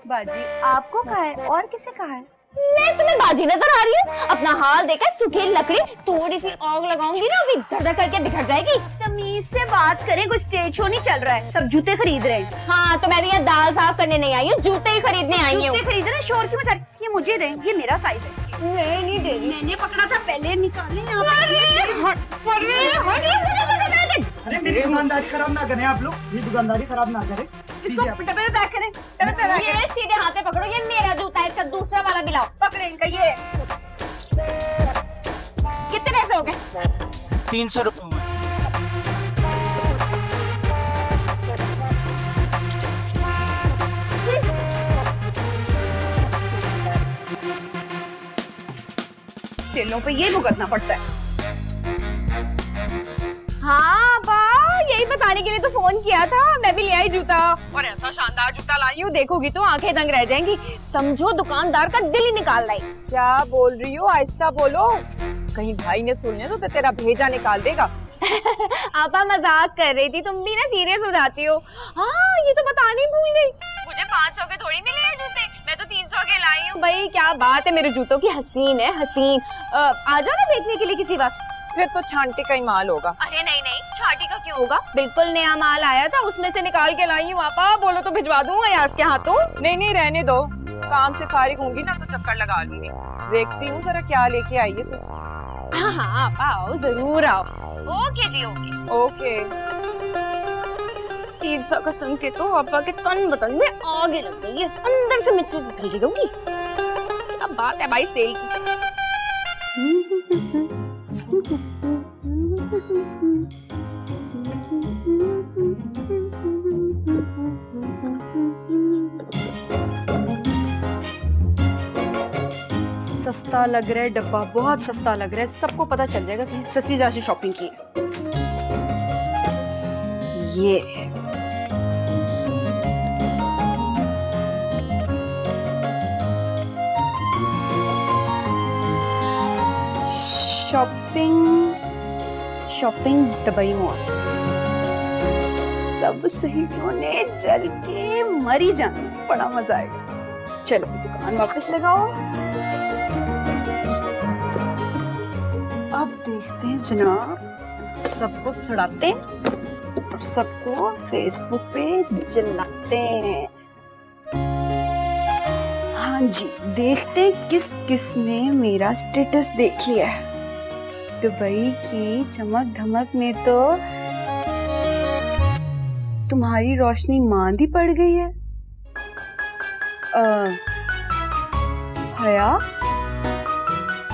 S7: बाजी आपको कहा है, और किसे कहा है?
S2: मैं तुम्हें बाजी नजर आ रही हूँ? अपना हाल देखा, सूखी लकड़ी थोड़ी सी आग लगाऊंगी ना, अभी धड़ करके बिखर जाएगी।
S7: तमीज से बात करें, कुछ स्टेज शो नहीं चल रहा है, सब जूते खरीद रहे हैं।
S2: हाँ तो मैं भी यहाँ दाल साफ करने नहीं आई हूँ, जूते ही खरीदने आई हूँ।
S7: जूते खरीद रहे, शोर क्यों मचा रहे? ये मुझे दें, ये मेरा साइज है।
S2: मैं नहीं दे रही,
S7: मैंने पकड़ा था, पहले निकाले यहाँ पे।
S11: अरे मेरी दुकानदारी खराब ना करें आप लोग, मेरी दुकानदारी खराब ना करें।
S7: इसको डब्बे में पैक करें, डब्बे में पैक
S2: ये सीधे हाथ से पकड़ो, ये मेरा जूता है, इसका दूसरा वाला भी लाओ।
S7: पकड़े इनका ये।
S2: कितने पैसे हो गए?
S11: 300 रुपए।
S7: सेलों पे ये भुगतना पड़ता है।
S2: हाँ बा, यही बताने के लिए तो फोन किया था। मैं भी ले आई जूता, और ऐसा शानदार जूता लाई हूँ, देखोगी तो आंखें दंग रह जाएंगी। समझो दुकानदार का दिल ही निकाल लाई।
S3: क्या बोल रही हो? आहिस्ता बोलो, कहीं भाई ने सुन लिया तो तेरा भेजा निकाल देगा।
S2: आपा मजाक कर रही थी, तुम भी ना सीरियस हो जाती हो। हाँ ये तो बताने ही भूल गई, मुझे 500 के थोड़ी मिले हैं जूते, मैं तो 300 के लाई हूँ। भाई क्या बात है, मेरे जूतों की हसीन है हसीन। आ जाओ ना देखने के लिए किसी वक्त।
S3: फिर तो छांटे का ही माल होगा।
S2: अरे नहीं नहीं, छाटी का क्यों होगा, बिल्कुल नया माल आया था, उसमें से निकाल के लाई हूँ। आपा बोलो तो भिजवा दूंगा यार के हाथों।
S3: नहीं रहने दो, काम से फारिग होंगी ना तो चक्कर लगा लूंगी। देखती हूँ जरा क्या लेके आई है तो।
S2: हाँ आपा आओ, जरूर आओ। ओके जी ओके
S3: ओके।
S2: 300 का सुन के तो आपा के तन बतन में आगे लग गई है, अंदर से मिर्ची निकल गई। क्या बात है भाई सेल की।
S7: सस्ता लग रहा है डब्बा, बहुत सस्ता लग रहा है, सबको पता चल जाएगा कि सस्ती जासी शॉपिंग की है। ये शॉपिंग दुबई मॉल। सब सहेलियों ने जल के मरी जाना, बड़ा मजा आएगा। चलो दुकान वापस लगाओ। अब देखते हैं जनाब, सबको सड़ाते हैं और सबको फेसबुक पे जलाते हैं। हाँ जी, देखते हैं किस किस ने मेरा स्टेटस देख लिया है। दुबई की चमक धमक में तो तुम्हारी रोशनी मांदी पड़ गई है। हया,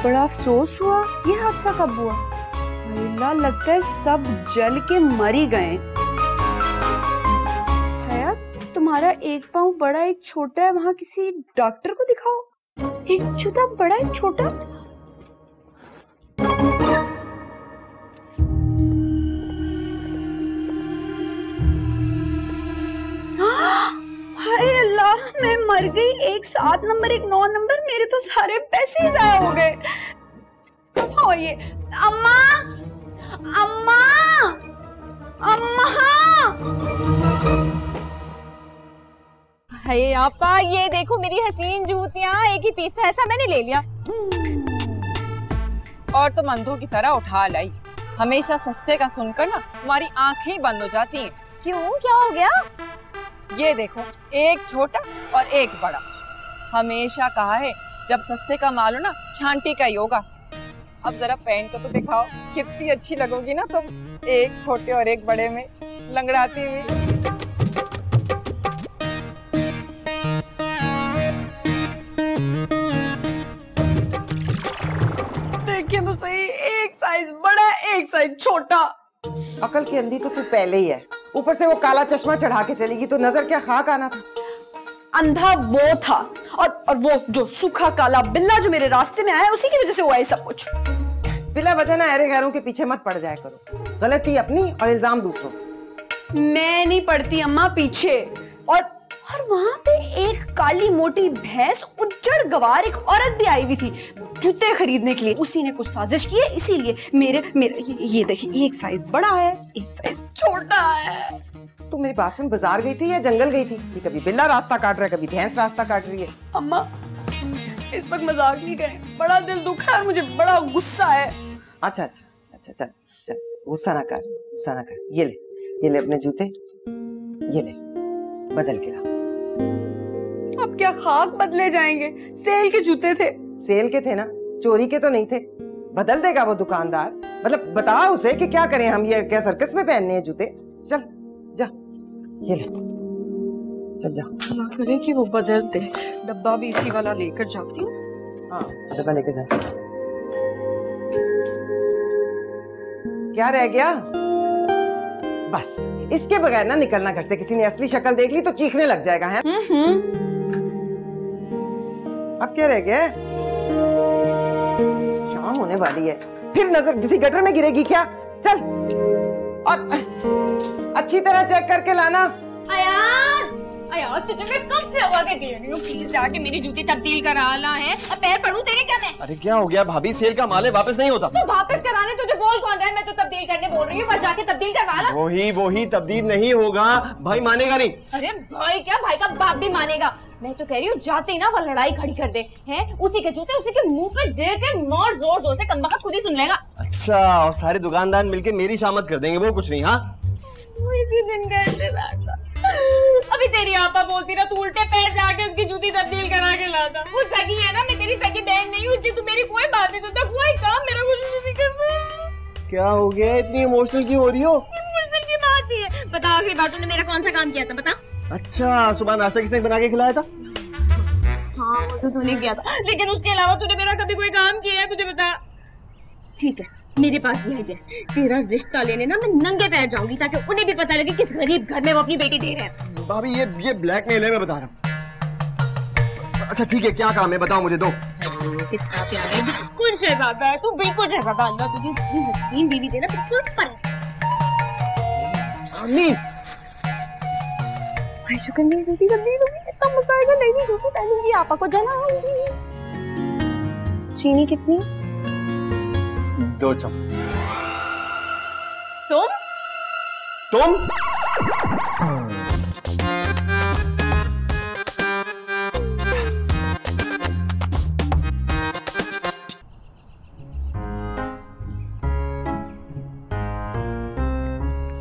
S7: बड़ा अफसोस हुआ। ये हादसा कब हुआ? अल्लाह, लगता है सब जल के मर ही गए। हया, तुम्हारा तुम्हारा एक पाँव बड़ा एक छोटा है, वहाँ किसी डॉक्टर को दिखाओ। एक जूता बड़ा एक छोटा। हाय अल्लाह, मैं मर गई। एक 7 नंबर एक 9 नंबर, मेरे तो सारे पैसे ही जाया हो गए। हाँ ये अम्मा, अम्मा, अम्मा।
S2: अरे आपा, ये देखो मेरी हसीन जूतियां, एक ही पीस था, ऐसा मैंने ले लिया।
S3: और तुम अंधों की तरह उठा लाई। हमेशा सस्ते का सुनकर ना तुम्हारी आंखें बंद हो जाती हैं।
S2: क्यों, क्या हो गया?
S3: ये देखो, एक छोटा और एक बड़ा। हमेशा कहा है जब सस्ते का माल हो ना, छांटी का ही होगा। अब जरा पहन को तो दिखाओ, कितनी अच्छी लगोगी ना तुम, एक छोटे और एक बड़े में लंगड़ाती हुई। देखिए तो सही, एक साइज बड़ा एक साइज छोटा।
S6: अकल की अंधी तो तू पहले ही है, ऊपर से वो काला चश्मा चढ़ा के चलेगी तो नजर क्या खाक आना था।
S7: अंधा वो था, और वो जो सूखा काला बिल्ला जो मेरे रास्ते में आया, उसी की वजह से हुआ है सब कुछ।
S6: बिला वजह ना अरे गैरों के पीछे मत पड़ जाया करो, गलती अपनी और इल्जाम दूसरों।
S7: मैं नहीं पड़ती अम्मा पीछे। और वहां पे एक काली मोटी भैंस उज्जड़ गवार एक औरत भी आई हुई थी जूते खरीदने के लिए। उसी ने कुछ साजिश की है, इसीलिए मेरे ये देखिए, एक साइज बड़ा है एक साइज छोटा है।
S6: तू मेरी बात सुन, बाजार गई थी या जंगल गई थी? कभी बिल्ला रास्ता काट रहा है, कभी भैंस रास्ता काट रही है।
S7: अम्मा इस वक्त मजाक नहीं करें, बड़ा दिल दुखा है और मुझे बड़ा गुस्सा है।
S6: अच्छा अच्छा अच्छा, चल चल, गुस्सा ना कर। ये ले अपने जूते, ये ले, बदल के ला।
S7: अब क्या खाक बदले जाएंगे? सेल के जूते थे।
S6: सेल के थे ना, चोरी के तो नहीं थे। बदल देगा वो दुकानदार। मतलब बता उसे कि क्या करें हम, ये क्या सर्कस में पहनने हैं जूते? चल जा, ये ले, चल जा।
S3: अल्लाह करे कि वो बदल दे। डब्बा भी इसी वाला लेकर जाती हूँ।
S6: हाँ, डब्बा लेकर जा। क्या रह गया? बस इसके बगैर ना निकलना घर से। किसी ने असली शक्ल देख ली तो चीखने लग जाएगा, है? अब क्या रह गया? शाम होने वाली है, फिर नजर किसी गटर में गिरेगी क्या? चल, और अच्छी तरह चेक करके लाना।
S2: अयाज तुझे मैं कब से आवाजें दे रही हूँ, प्लीज जाके मेरी जूती तब्दील कराना है। अब पैर पड़ूं तेरे क्या मैं?
S1: अरे क्या हो गया भाभी, सेल का माल है, वापस नहीं होता।
S2: तो वापस कराने तुझे बोल कौन रहा है? मैं तो तब्दील करने बोल रही हूँ, बस जाके तब्दील करवा ला।
S1: वही तब्दील नहीं होगा, भाई मानेगा नहीं।
S2: अरे भाई क्या, भाई का बाप भी मानेगा। मैं तो कह रही हूँ जाते ही ना वो लड़ाई खड़ी कर दे, हैं? उसी के जूते उसी के मुंह पे दे के मार, जोर जोर से, कमबख्त खुद ही सुन लेगा।
S1: अच्छा, और सारे दुकानदार मिलके मेरी शामत कर देंगे, वो कुछ नहीं। हाँ
S2: अभी तेरी आपा बोलती ना, तू उल्टे पैर जाके उसकी जूती तब्दील करा के लाता। वो सगी है ना, मैं तेरी सगी बहन नहीं हूँ, तू मेरी कोई बात नहीं सुनता, कोई काम मेरा कुछ नहीं करता।
S1: क्या हो गया, इतनी इमोशनल क्यों हो रही हो?
S2: इमोशनल की बात ही है। बता, आखिरी बार तूने मेरा कौन सा काम किया था, बता।
S1: अच्छा, सुबह नाश्ता किसने बना के खिलाया था?
S2: हाँ, वो तो तूने किया था, लेकिन उसके अलावा तूने मेरा कभी कोई काम किया है? मुझे बता। ठीक है, मेरे पास भी आइडिया है। तेरा रिश्ता लेने ना मैं नंगे पैर जाऊंगी, ताकि उन्हें भी पता लगे किस गरीब घर में वो अपनी बेटी दे रहे हैं।
S1: भाभी ये ब्लैकमेल है, मैं बता रहा हूँ। अच्छा ठीक है, क्या काम है बताओ मुझे, दो।
S2: कितना प्यार है, बिल्कुल शहजादा है तू, बिल्कुल शहजादा। अल्लाह तुझे इतनी हसीन बीवी देना, बिल्कुल पर। शुक्र नहीं जल्दी जल्दी इतना मजा आएगा। नहीं जूती पहनूंगी, आपा को जलाऊंगी। चीनी कितनी?
S1: 2 चम्मच। तुम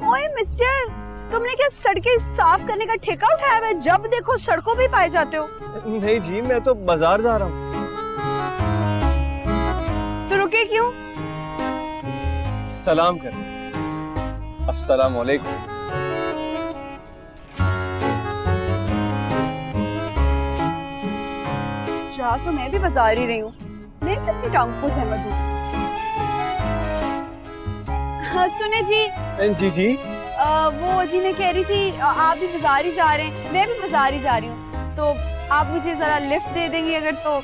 S7: ओए मिस्टर, तुमने क्या सड़कें साफ करने का ठेका उठाया हुआ है? जब देखो सड़कों पे पाए जाते हो।
S1: नहीं जी, मैं तो बाजार जा रहा हूँ।
S7: तो रुके क्यों?
S1: सलाम कर। अस्सलाम वालेकुम।
S7: जा तो मैं भी बाजार ही रही हूँ, मैं कितनी टांग को सहमत हूँ। हाँ सुने जी।
S1: जी।
S7: वो जी मैं कह रही थी आप भी बाजार ही जा रहे हैं, मैं भी बाजार ही जा रही हूँ, तो आप मुझे जरा लिफ्ट दे देंगी अगर तो।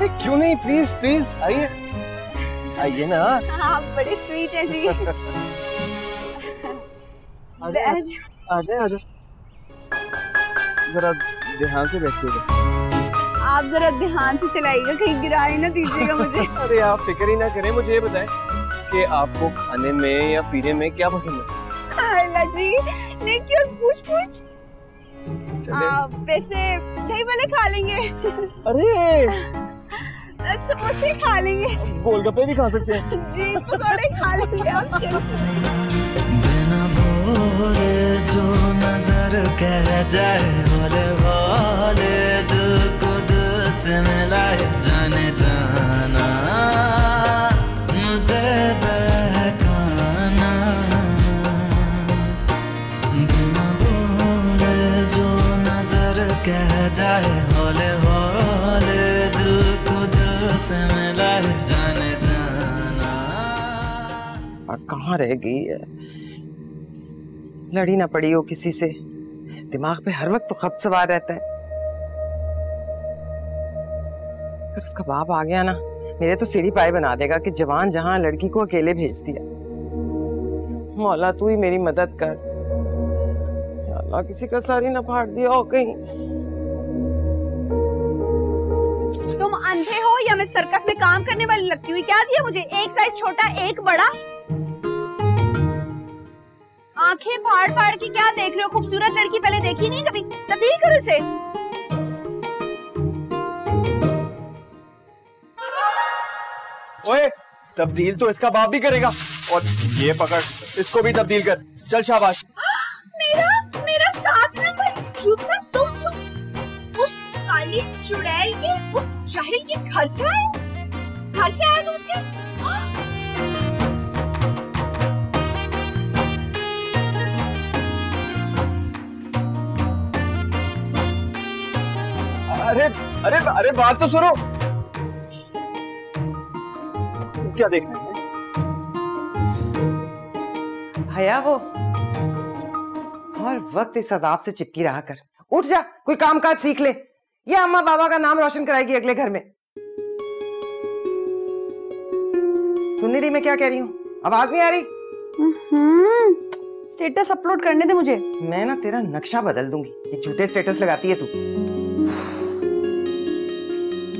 S1: क्यों नहीं, प्लीज प्लीज आइए आइए ना।
S7: आप बड़े स्वीट हैं जी।
S1: आजा जरा ध्यान से बैठिएगा।
S7: आप जरा ध्यान से चलाइएगा, कहीं गिरा ही ना दीजिएगा मुझे।
S1: अरे आप फिक्र ही ना करें, मुझे ये बताएं कि आपको खाने में या पीने में क्या पसंद है?
S7: अल्लाह जी, नहीं क्यों पूछ वैसे दही वाले खा लेंगे।
S1: अरे
S7: समोसे खा लेंगे,
S1: गोलगप्पे भी खा सकते हैं
S7: जी, पकौड़े खा लेंगे। आप
S8: बिना बोले जो नजर कह जाए, बोले बोले दिल को दिल से मिलाए, जाने जाना मुझे बहकाना। बिना बोले जो नजर कह जाए, बोले बोले दिल को दिल से मिलाए, जाने जाना।
S6: कहाँ रह गई है? लड़ी ना पड़ी हो किसी से, दिमाग पे हर वक्त तो खत सवार रहता है। अगर उसका बाप आ गया ना, मेरे तो सिर ही पाए बना देगा कि जवान जहां लड़की को अकेले भेज दिया। मौला तू ही मेरी मदद कर, या अल्लाह किसी का सारी ना फाड़ दिया हो कहीं।
S7: तुम अंधे हो या मैं सर्कस में काम करने वाली लगती हूँ? क्या दिया मुझे? एक साइज छोटा एक बड़ा। आंखें फाड़ फाड़ के क्या देख रहे हो? खूबसूरत लड़की पहले देखी नहीं कभी, तब्दील करो इसे।
S1: ओए, तब्दील तो इसका बाप भी करेगा। और ये पकड़, इसको भी तब्दील कर। चल शाबाश।
S7: मेरा 7 नंबर जूता तुम उस काली चुड़ैल के, उस जाहिल के घर से आए? घर से आए तुम उसके?
S1: अरे अरे अरे बात तो सुनो। क्या देख रहे हैं?
S6: हया वो हर वक्त इस अजाब से चिपकी रहा कर। उठ जा, कोई काम काज सीख ले। ये अम्मा बाबा का नाम रोशन कराएगी अगले घर में। सुन नहीं रही मैं क्या कह रही हूँ? आवाज नहीं आ रही?
S7: स्टेटस अपलोड करने दे मुझे।
S6: मैं ना तेरा नक्शा बदल दूंगी। ये झूठे स्टेटस लगाती है तू।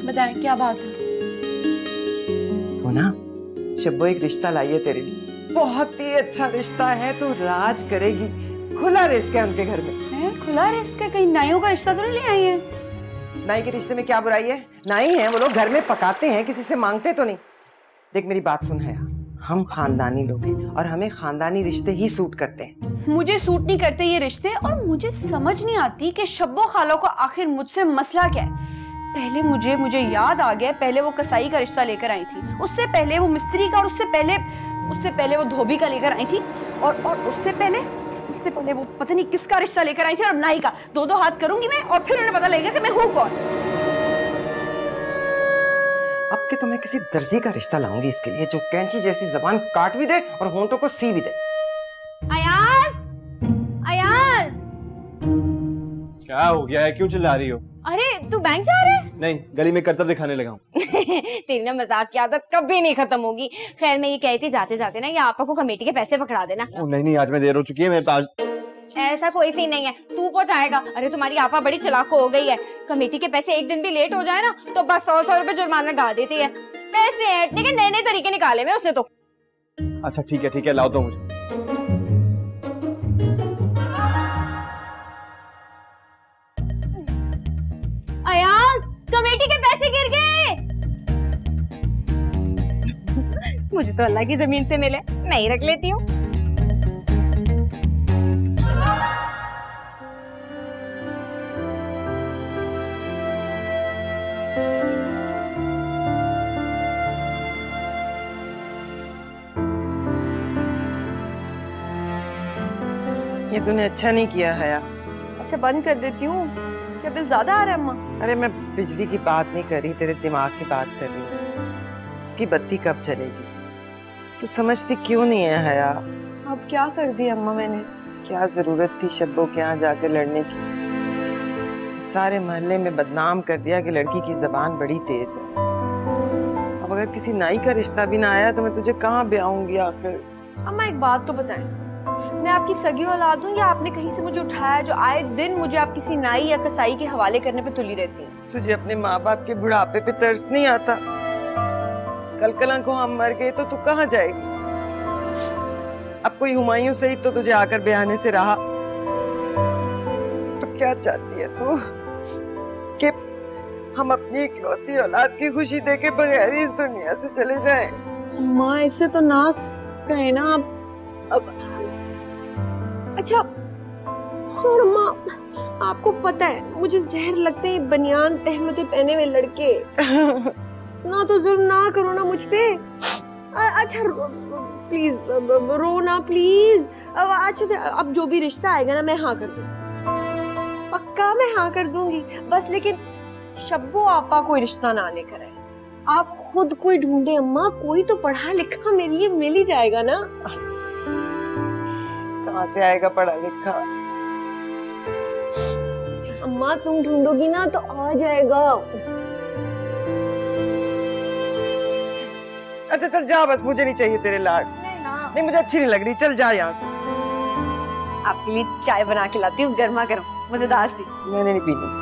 S7: बताएं क्या बात है?
S6: वो ना शब्बो एक रिश्ता लाई है तेरे लिए, बहुत ही अच्छा रिश्ता है, तू राज करेगी। खुला रिस्क है उनके घर में।
S7: खुला रिस्क है? कहीं नाइयों का रिश्ता तो नहीं ले आई है?
S6: नाई के रिश्ते में क्या बुराई है? नाई है वो लोग, घर में पकाते हैं, किसी से मांगते तो नहीं। देख मेरी बात सुन हया, हम खानदानी लोग हैं और हमें खानदानी रिश्ते ही सूट करते हैं।
S7: मुझे सूट नहीं करते ये रिश्ते, और मुझे समझ नहीं आती कि शब्बो खालों का आखिर मुझसे मसला क्या है। पहले मुझे याद आ गया, पहले वो कसाई का रिश्ता लेकर आई थी, उससे पहले वो मिस्त्री का, और उससे पहले वो धोबी का लेकर आई थी, और उससे पहले वो पता नहीं किसका रिश्ता लेकर आई थी, और अब नाई का। दो हाथ करूंगी मैं, और फिर उन्हें पता लगेगा कि मैं हूँ कौन।
S6: अब के तो मैं किसी दर्जी का रिश्ता लाऊंगी इसके लिए, जो कैंची जैसी जबान काट भी दे और होंठों को सी भी दे।
S2: अयाज, अयाज,
S1: क्या हो गया है? क्यों चिल्ला रही हो?
S2: अरे तू बैंक जा रहा है?
S1: नहीं, गली में करतब दिखाने लगा हूँ।
S2: तेरी ना मजाक की आदत कभी नहीं खत्म होगी। खैर मैं ये कहती जाते जाते ना, ये आपा को कमेटी के पैसे पकड़ा देना।
S1: नहीं आज मैं देर हो चुकी है। मैं आज
S2: ऐसा कोई सीन नहीं है, तू पहुंचाएगा। अरे तुम्हारी आपा बड़ी चालाक हो गई है, कमेटी के पैसे एक दिन भी लेट हो जाए ना तो बस 100 रुपए जुर्माना गा देती है। पैसे ऐटने के नए नए तरीके निकाले में उसने तो।
S1: अच्छा ठीक है लाओ तो मुझे।
S2: अयाज, कमेटी के पैसे गिर गए। मुझे तो अल्लाह की जमीन से मिले, मैं ही रख लेती हूँ।
S6: ये तूने अच्छा नहीं किया हया।
S7: अच्छा बंद कर देती हूँ, क्या बिल ज्यादा आ रहा है अम्मा?
S6: अरे मैं बिजली की बात नहीं कर रही, तेरे दिमाग की बात कर रही हूँ। उसकी बत्ती कब चलेगी? तू समझती क्यों नहीं है हया?
S7: अब क्या कर दी अम्मा मैंने?
S6: क्या जरूरत थी शब्बो के यहाँ जाकर लड़ने की? सारे मोहल्ले में बदनाम कर दिया कि लड़की की जबान बड़ी तेज है। अब अगर किसी नाई का रिश्ता भी ना आया तो मैं तुझे कहाँ ब्याहूंगी आखिर?
S7: अम्मा एक बात तो बताएं, मैं आपकी सगी औलाद हूँ या आपने कहीं से मुझे उठाया जो आए दिन मुझे आप किसी नाई या कसाई के हवाले करने पे तुली रहती हैं?
S6: तुझे अपने माँ बाप के बुढ़ापे पे तरस नहीं आता? कल को हम मर गए तो तू कहाँ जाएगी? अब कोई हुमायूं से ही तो तुझे आकर ब्याहने से रहा। तो क्या चाहती है तू कि हम अपनी इकलौती औलाद की खुशी देके बगैर ही इस दुनिया से चले जाएं?
S9: माँ ऐसे तो ना कहे ना अब अच्छा। और माँ आपको पता है मुझे जहर लगते हैं बनियान तहमते पहने हुए लड़के। ना तो जुल्म ना करो ना मुझ पे। अच्छा प्लीज रो ना प्लीज। अच्छा अब जो भी रिश्ता आएगा ना मैं हाँ कर दूँ, पक्का मैं हाँ कर दूंगी। बस लेकिन शब्बो आपा कोई रिश्ता ना लेकर आए, आप खुद कोई ढूंढे अम्मा। कोई तो पढ़ा लिखा मेरे लिए मिल ही जाएगा ना।
S6: कहाँ से आएगा पढ़ा लिखा?
S9: अम्मा तुम ढूंढोगी ना तो आ जाएगा।
S6: अच्छा चल जा, बस मुझे नहीं चाहिए तेरे लाड। नहीं मुझे अच्छी नहीं लग रही, चल जा यहाँ से।
S9: आपके लिए चाय बना के लाती हूँ गर्मा गर्म मजेदार सी।
S6: मैंने नहीं पीनी।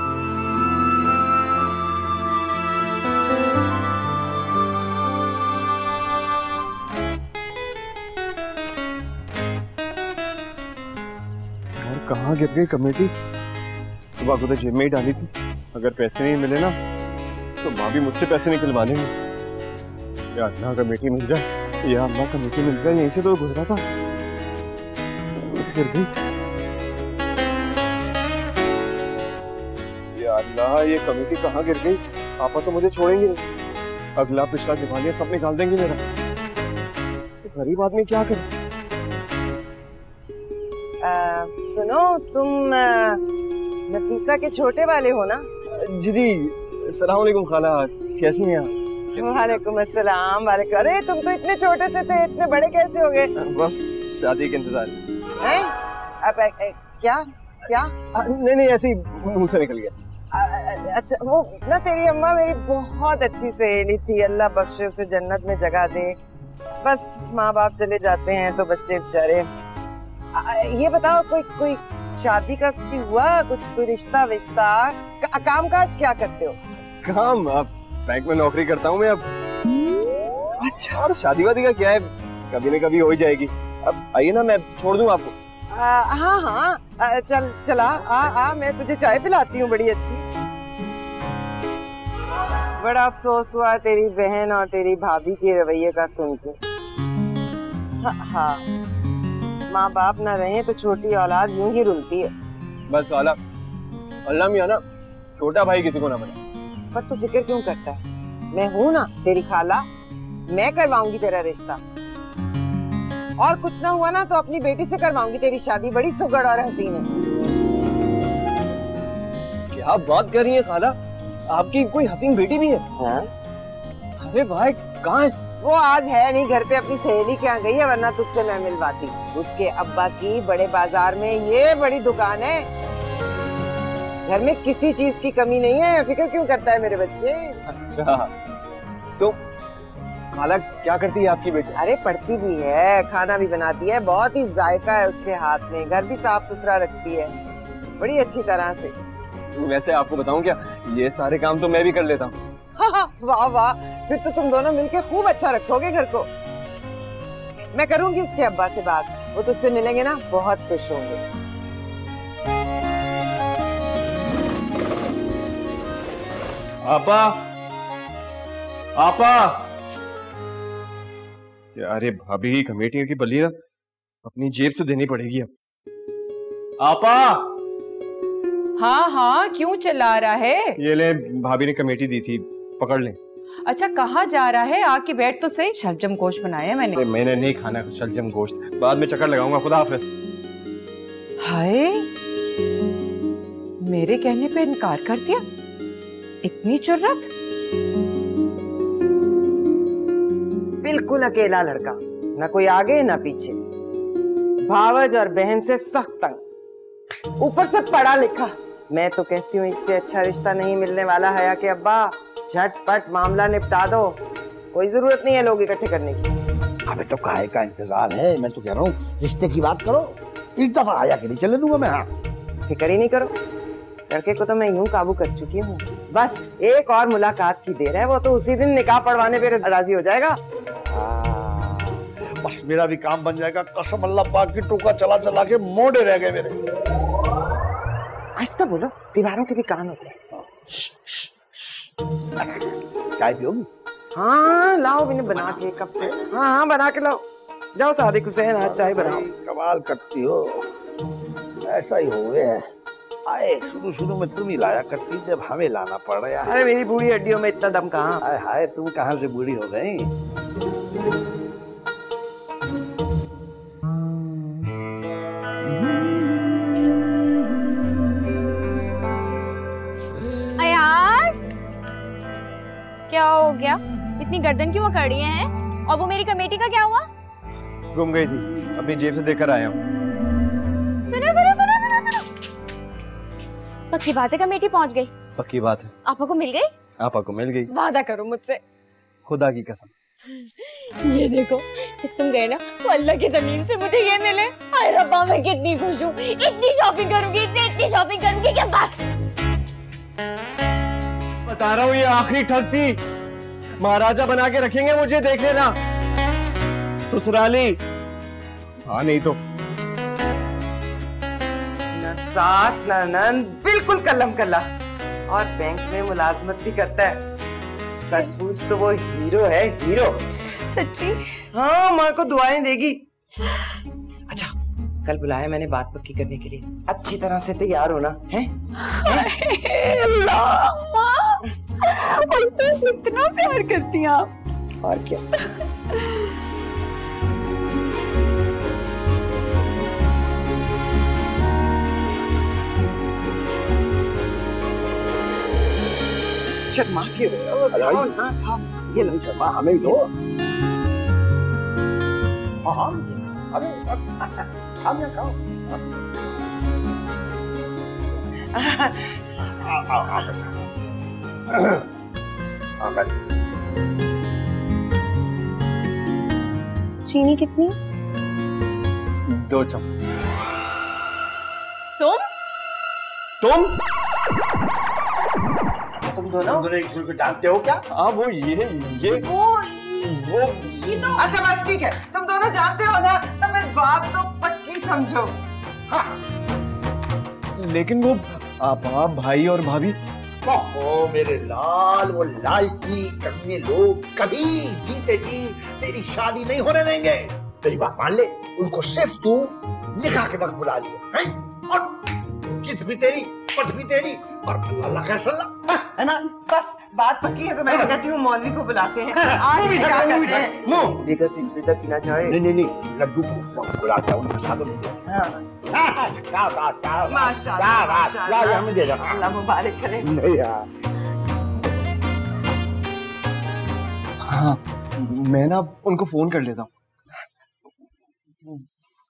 S1: कहाँ गिर गई कमेटी? सुबह को तो जेब में ही डाली थी। अगर पैसे नहीं मिले ना तो भाभी मुझसे पैसे निकलवा लेंगे। या अल्लाह कमेटी मिल जाए, या अल्लाह कमेटी मिल जाए। यहीं से तो गुजरा था, गिर गई। या अल्लाह ये कमेटी कहाँ गिर गई? पापा तो मुझे छोड़ेंगे नहीं। अगला पिछला दिवालिया सब निकाल देंगे मेरा। गरीब आदमी क्या करे?
S6: सुनो तुम नफीसा के छोटे वाले हो ना?
S1: जी जी। अस्सलाम वालेकुम खाला, कैसी हैं आप?
S6: वालेकुम अस्सलाम। वालेकुम। अरे तुम तो इतने छोटे से थे, इतने बड़े कैसे हो गए?
S1: बस शादी के इंतजार
S6: हैं? अब क्या क्या?
S1: नहीं ऐसे ही मुंह से निकल गया।
S6: अच्छा वो ना तेरी अम्मा मेरी बहुत अच्छी सहेली थी, अल्लाह बख्शे उसे जन्नत में जगह दे। बस माँ बाप चले जाते हैं तो बच्चे बेचारे। ये बताओ कोई शादी का हुआ? कुछ कोई रिश्ता विश्ता? काम काज क्या करते हो?
S1: काम? अब बैंक में नौकरी करता हूँ मैं अब। अच्छा। और शादी वादी का क्या है, कभी न कभी हो ही जाएगी। अब आइए ना, मैं छोड़ दूँ आपको।
S6: हाँ चला आ मैं तुझे चाय पिलाती हूँ बड़ी अच्छी। बड़ा अफसोस हुआ तेरी बहन और तेरी भाभी के रवैये का सुन के। हाँ माँ बाप ना रहे तो छोटी औलाद यूं ही रुलती है।
S1: बस खाला, अल्लाह मियां ना छोटा भाई किसी को ना बने।
S6: पर तू फिक्र क्यों करता है? मैं हूं ना तेरी खाला, मैं करवाऊंगी तेरा रिश्ता। और कुछ ना हुआ ना तो अपनी बेटी से करवाऊंगी तेरी शादी। बड़ी सुगड़ और हसीन है।
S1: क्या बात कर रही है खाला, आपकी कोई हसीन बेटी भी है?
S6: हाँ?
S1: अरे वाह, कहाँ है
S6: वो? आज है नहीं घर पे, अपनी सहेली के यहाँ गई है, वरना तुझसे मैं मिलवाती। उसके अब्बा की बड़े बाजार में ये बड़ी दुकान है, घर में किसी चीज की कमी नहीं है। फिक्र क्यों करता है मेरे बच्चे?
S1: अच्छा तो खाला क्या करती है आपकी बेटी?
S6: अरे पढ़ती भी है, खाना भी बनाती है, बहुत ही जायका है उसके हाथ में, घर भी साफ सुथरा रखती है बड़ी अच्छी तरह से।
S1: वैसे आपको बताऊं क्या, ये सारे काम तो मैं भी कर लेता हूँ।
S6: वाह वाह, फिर तो तुम दोनों मिलके खूब अच्छा रखोगे घर को। मैं करूंगी उसके अब्बा से बात, वो तुझसे मिलेंगे ना बहुत खुश होंगे।
S1: आपा, आपा। अरे भाभी की कमेटी की बली ना अपनी जेब से देनी पड़ेगी अब। आपा।
S3: हाँ क्यों चिल्ला रहा है?
S1: ये ले, भाभी ने कमेटी दी थी, पकड़ ले।
S3: अच्छा कहाँ जा रहा है? आके बैठ तो सही। शलजम गोश्त बनाया मैंने।
S1: मैंने नहीं खाना शलजम गोश्त, बाद में चक्कर लगाऊंगा। खुदा हाफिज।
S3: हाय, मेरे कहने पे इनकार कर दिया? इतनी जुर्रत?
S6: बिल्कुल अकेला लड़का, ना कोई आगे ना पीछे। भावज और बहन से सख्त तंग, ऊपर से पढ़ा लिखा। मैं तो कहती हूँ इससे अच्छा रिश्ता नहीं मिलने वाला है कि अब्बा झटपट मामला निपटा दो, कोई जरूरत नहीं है लोग इकट्ठे करने की।
S5: अबे तो काहे का इंतजार है, मैं तो कह रहा हूँ रिश्ते की बात करो, इस दफा आया के नहीं चले दूंगा मैं। हाँ
S6: फिक्र ही नहीं करो, लड़के को तो मैं यूं काबू कर चुकी हूँ, बस एक और मुलाकात की देर है, वो तो उसी दिन निकाह पढ़वाने पे राजी हो जाएगा।
S5: बस मेरा भी काम बन जाएगा, कसम अल्लाह पाक की, टोका चला चला के मोड़े रह गए मेरे।
S6: आहिस्ता बोलो, दीवारों के भी कान होते हैं।
S5: चाय पियोगी?
S6: हाँ लाओ, मैंने बना के कब से। हाँ हाँ बना के लाओ, जाओ सादिक हुसैन आज चाय बनाओ।
S5: कमाल करती हो, ऐसा ही हो गया है। आए शुरू में तुम ही लाया करती, जब हमें लाना पड़ रहा है।
S6: अरे मेरी बूढ़ी हड्डियों में इतना दम कहाँ।
S5: हाय हाय, तुम कहाँ से बूढ़ी हो गई?
S2: अयाज, क्या हो गया? इतनी गर्दन क्यों अकड़ रही हैं? और वो मेरी कमेटी का क्या हुआ?
S1: गुम गई थी, अपनी जेब से देकर आया हूँ।
S2: सुनो सुनो सुनो सुनो सुनो, पक्की बात है कमेटी पहुंच गई?
S1: पक्की बात है।
S2: आपा को मिल गई?
S1: आपा को मिल गई।
S2: वादा करो मुझसे।
S1: खुदा की कसम।
S2: ये देखो, जब तुम गए ना तो अल्लाह की जमीन से मुझे ये मिले। हाय रब्बा, मैं कितनी खुश हूँ, इतनी शॉपिंग करूंगी, इतनी शॉपिंग करूंगी कि बस।
S1: बता रहा हूँ ये आखिरी ठग थी, महाराजा बना के रखेंगे मुझे, देख लेना। ससुराली। हाँ नहीं तो
S6: न सास न नंद, बिल्कुल कलम कल्ला, और बैंक में मुलाजमत भी करता है। सच पूछ तो वो हीरो है, हीरो।
S2: सच्ची?
S6: हाँ, माँ को दुआएं देगी। अच्छा, कल बुलाया मैंने बात पक्की करने के लिए, अच्छी तरह से तैयार होना है?
S2: इतना प्यार करती हैं आप।
S6: और क्या। शर्मा क्यों?
S5: ये नहीं शर्मा, हमें दो। हाँ अरे खाओ खाओ।
S2: चीनी कितनी?
S1: 2 चम्मच।
S6: तुम दोनों
S5: एक दूसरे को जानते हो क्या?
S1: हाँ वो ये
S6: तो अच्छा बस ठीक है, तुम दोनों जानते हो ना, तो फिर बात तो पक्की समझो।
S5: हाँ।
S1: लेकिन वो आप भाई और भाभी।
S5: ओहो मेरे लाल, वो लालची कमीने लोग कभी जीते जी तेरी शादी नहीं होने देंगे। तेरी बात मान ले, उनको सिर्फ तू निकाह के वक्त बुला लिया है, और जिद भी तेरी, पट भी तेरी, और अल्लाह का सल्ला है ना।
S6: बस बात पक्की है तो मैं कहती हूँ मौलवी को बुलाते हैं, आज भी क्या करते हैं। विगत ना जाए।
S5: नहीं लड्डू को बुलाते हैं, उनके साथ
S6: माशाल्लाह,
S5: हमें दे दो।
S6: अल्लाह मुबारक करे।
S5: नहीं यार,
S1: हाँ मैं ना उनको फोन कर लेता हूँ।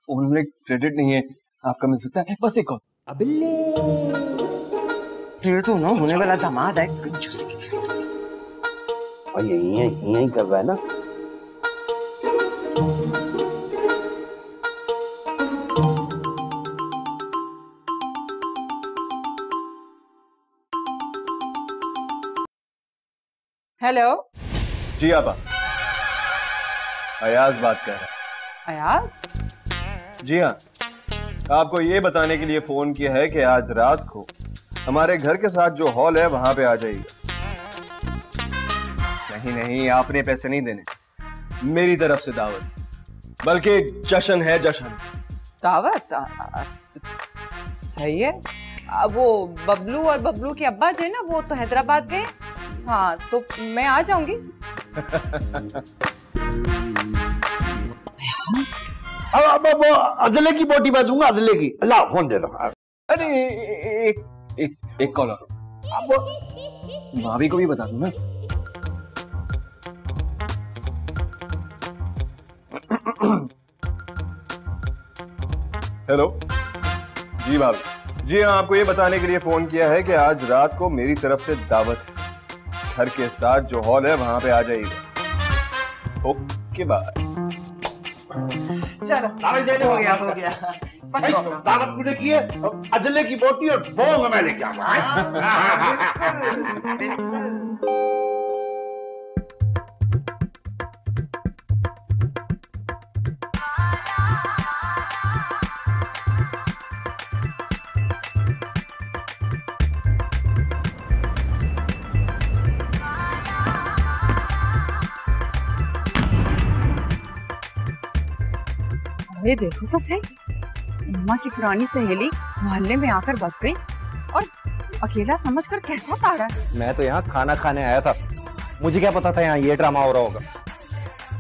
S1: फोन में क्रेडिट नहीं है, आपका मिल सकता है? बस एक कॉल।
S6: ये तो ना होने वाला दामाद है,
S5: और यही कर रहा है ना।
S3: हेलो
S1: जी आपा, अयाज बात कर रहा है।
S3: अयाज?
S1: जी हाँ, आपको ये बताने के लिए फोन किया है कि आज रात को हमारे घर के साथ जो हॉल है वहां पे आ जाइएगा। नहीं आपने पैसे नहीं देने, मेरी तरफ से दावत, बल्कि जश्न है, जश्न।
S3: दावत? सही है। अब वो बबलू और बबलू के अब्बा जो है ना, वो तो हैदराबाद गए। हाँ तो मैं आ जाऊंगी।
S5: अब वो अदले की बोटी मैं दूंगा, अदले की। अल्लाह फोन दे दो।
S1: अरे एक कॉल और, भाभी को भी बता दूं ना। हेलो जी भाभी। जी हाँ, आपको ये बताने के लिए फोन किया है कि आज रात को मेरी तरफ से दावत है। घर के साथ जो हॉल है वहां पे आ जाइएगा। Okay bye.
S6: चलो हो गया हो गया।
S5: दावत मुझे की है, अजले की बोटी और बोंग मैं लेके आऊंगा।
S3: अरे देखो तो सही, अम्मा की पुरानी सहेली मोहल्ले में आकर बस गई और अकेला समझकर कैसा ताड़ा।
S4: मैं तो यहाँ खाना खाने आया था, मुझे क्या पता था यहाँ ये ड्रामा हो रहा होगा।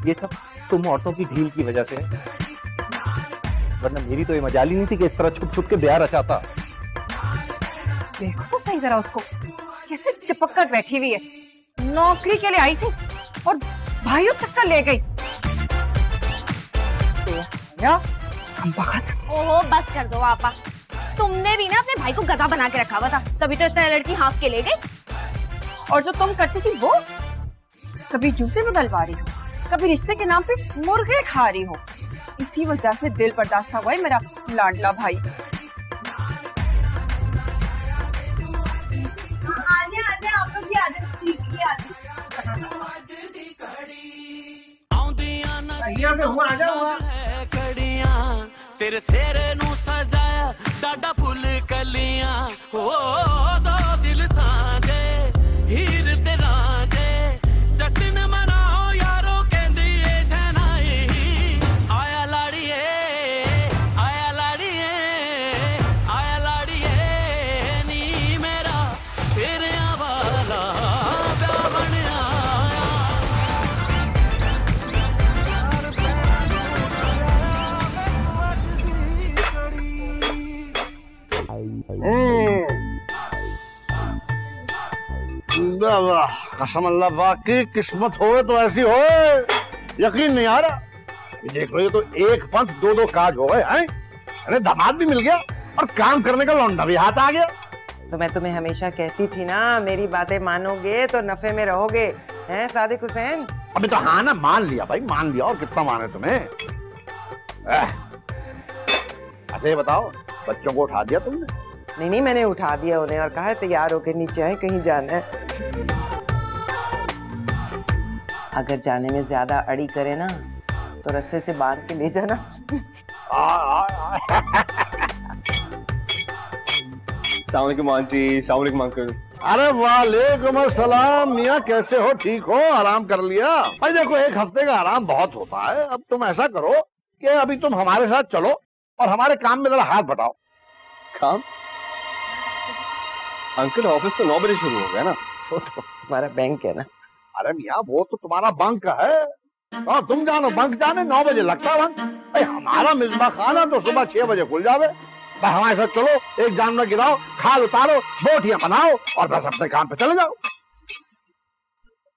S4: ये सब तुम औरतों की ढील की वजह से है, वरना मेरी तो ये मजाल ही नहीं थी कि इस तरह छुप छुप के ब्याह रचाता।
S3: देखो तो सही जरा उसको, कैसे चिपक कर बैठी हुई है। नौकरी के लिए आई थी और भाइयों चक्कर ले गई।
S2: ओहो बस कर दो आपा, तुमने भी ना अपने भाई को गधा बना के रखा हुआ था, तभी तो इस तरह लड़की हाँफ के ले गई।
S3: और जो तुम करती थी वो, कभी जूते बदलवा रही हो, कभी रिश्ते के नाम पे मुर्गे खा रही हो। इसी वजह से दिल बर्दाश्त हुआ है मेरा लाडला भाई।
S2: आजे आजे आप लोग की आदत सीख लिया।
S5: से हुआ आ जाओ
S8: तेरे सेरे नू सजाया डाडा फुल कलियां हो दो दिल सांझे हीर ते रांझे जश्न मनाओ यारो कहंदी ए शहनाई आया लाड़िए आया लाड़िए आया लाड़िए नी मेरा सेरिया वाला प्या बनया
S5: कसम अल्लाह वाकई किस्मत होवे तो ऐसी हो, यकीन नहीं आ रहा। देख लो, ये तो एक पंथ दो दो काज हो गए हैं। अरे दामाद भी मिल गया और काम करने का लौंडा भी हाथ आ गया।
S6: तो मैं तुम्हें हमेशा कहती थी ना, मेरी बातें मानोगे तो नफे में रहोगे, हैं सादिक हुसैन?
S5: अभी तो हाँ ना, मान लिया भाई, मान लिया। और कितना माने तुम्हें? अच्छा ये बताओ, बच्चों को उठा दिया तुमने?
S6: नहीं, मैंने उठा दिया उन्हें और कहा है तैयार होकर नीचे आए, कहीं जाना है। अगर जाने में ज्यादा अड़ी करे ना तो रस्से से बांध के ले जाना।
S1: अस्सलाम वालेकुम आंटी। अस्सलाम वालेकुम अंकल।
S5: अरे वालेकुम अस्सलाम मियाँ, कैसे हो? ठीक हो? आराम कर लिया? भाई देखो, एक हफ्ते का आराम बहुत होता है। अब तुम ऐसा करो कि अभी तुम हमारे साथ चलो और हमारे काम में जरा हाथ बटाओ।
S1: काम? अंकल ऑफिस तो 9 बजे शुरू हो गया ना।
S6: वो तो हमारा बैंक है ना।
S5: अरे मियाँ, वो तो तुम्हारा बंक है। हाँ, तुम जानो बंक जाने, 9 बजे लगता है बंक। भाई हमारा मिसबा खाना तो सुबह 6 बजे खुल जावे। भाई हमारे साथ चलो, एक जानवर गिराओ, खाल उतारो, बोटियां बनाओ और बस अपने काम पे चले जाओ।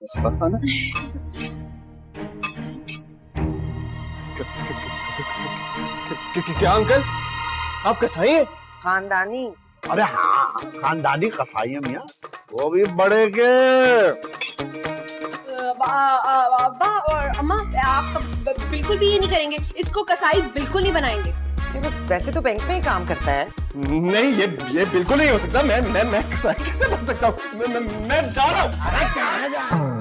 S1: मिसबा खाना? क्या अंकल, आप कसाई हैं?
S6: खानदानी।
S5: अरे हाँ, खानदानी कसाई है मियाँ, वो भी बड़े के।
S7: अब्बा और अम्मा, आप बिल्कुल भी ये नहीं करेंगे, इसको कसाई बिल्कुल नहीं बनाएंगे।
S6: वैसे तो बैंक में ही काम करता है।
S1: नहीं, ये बिल्कुल नहीं हो सकता। मैं कसाई कैसे बन सकता हूँ? मैं जा रहा हूँ।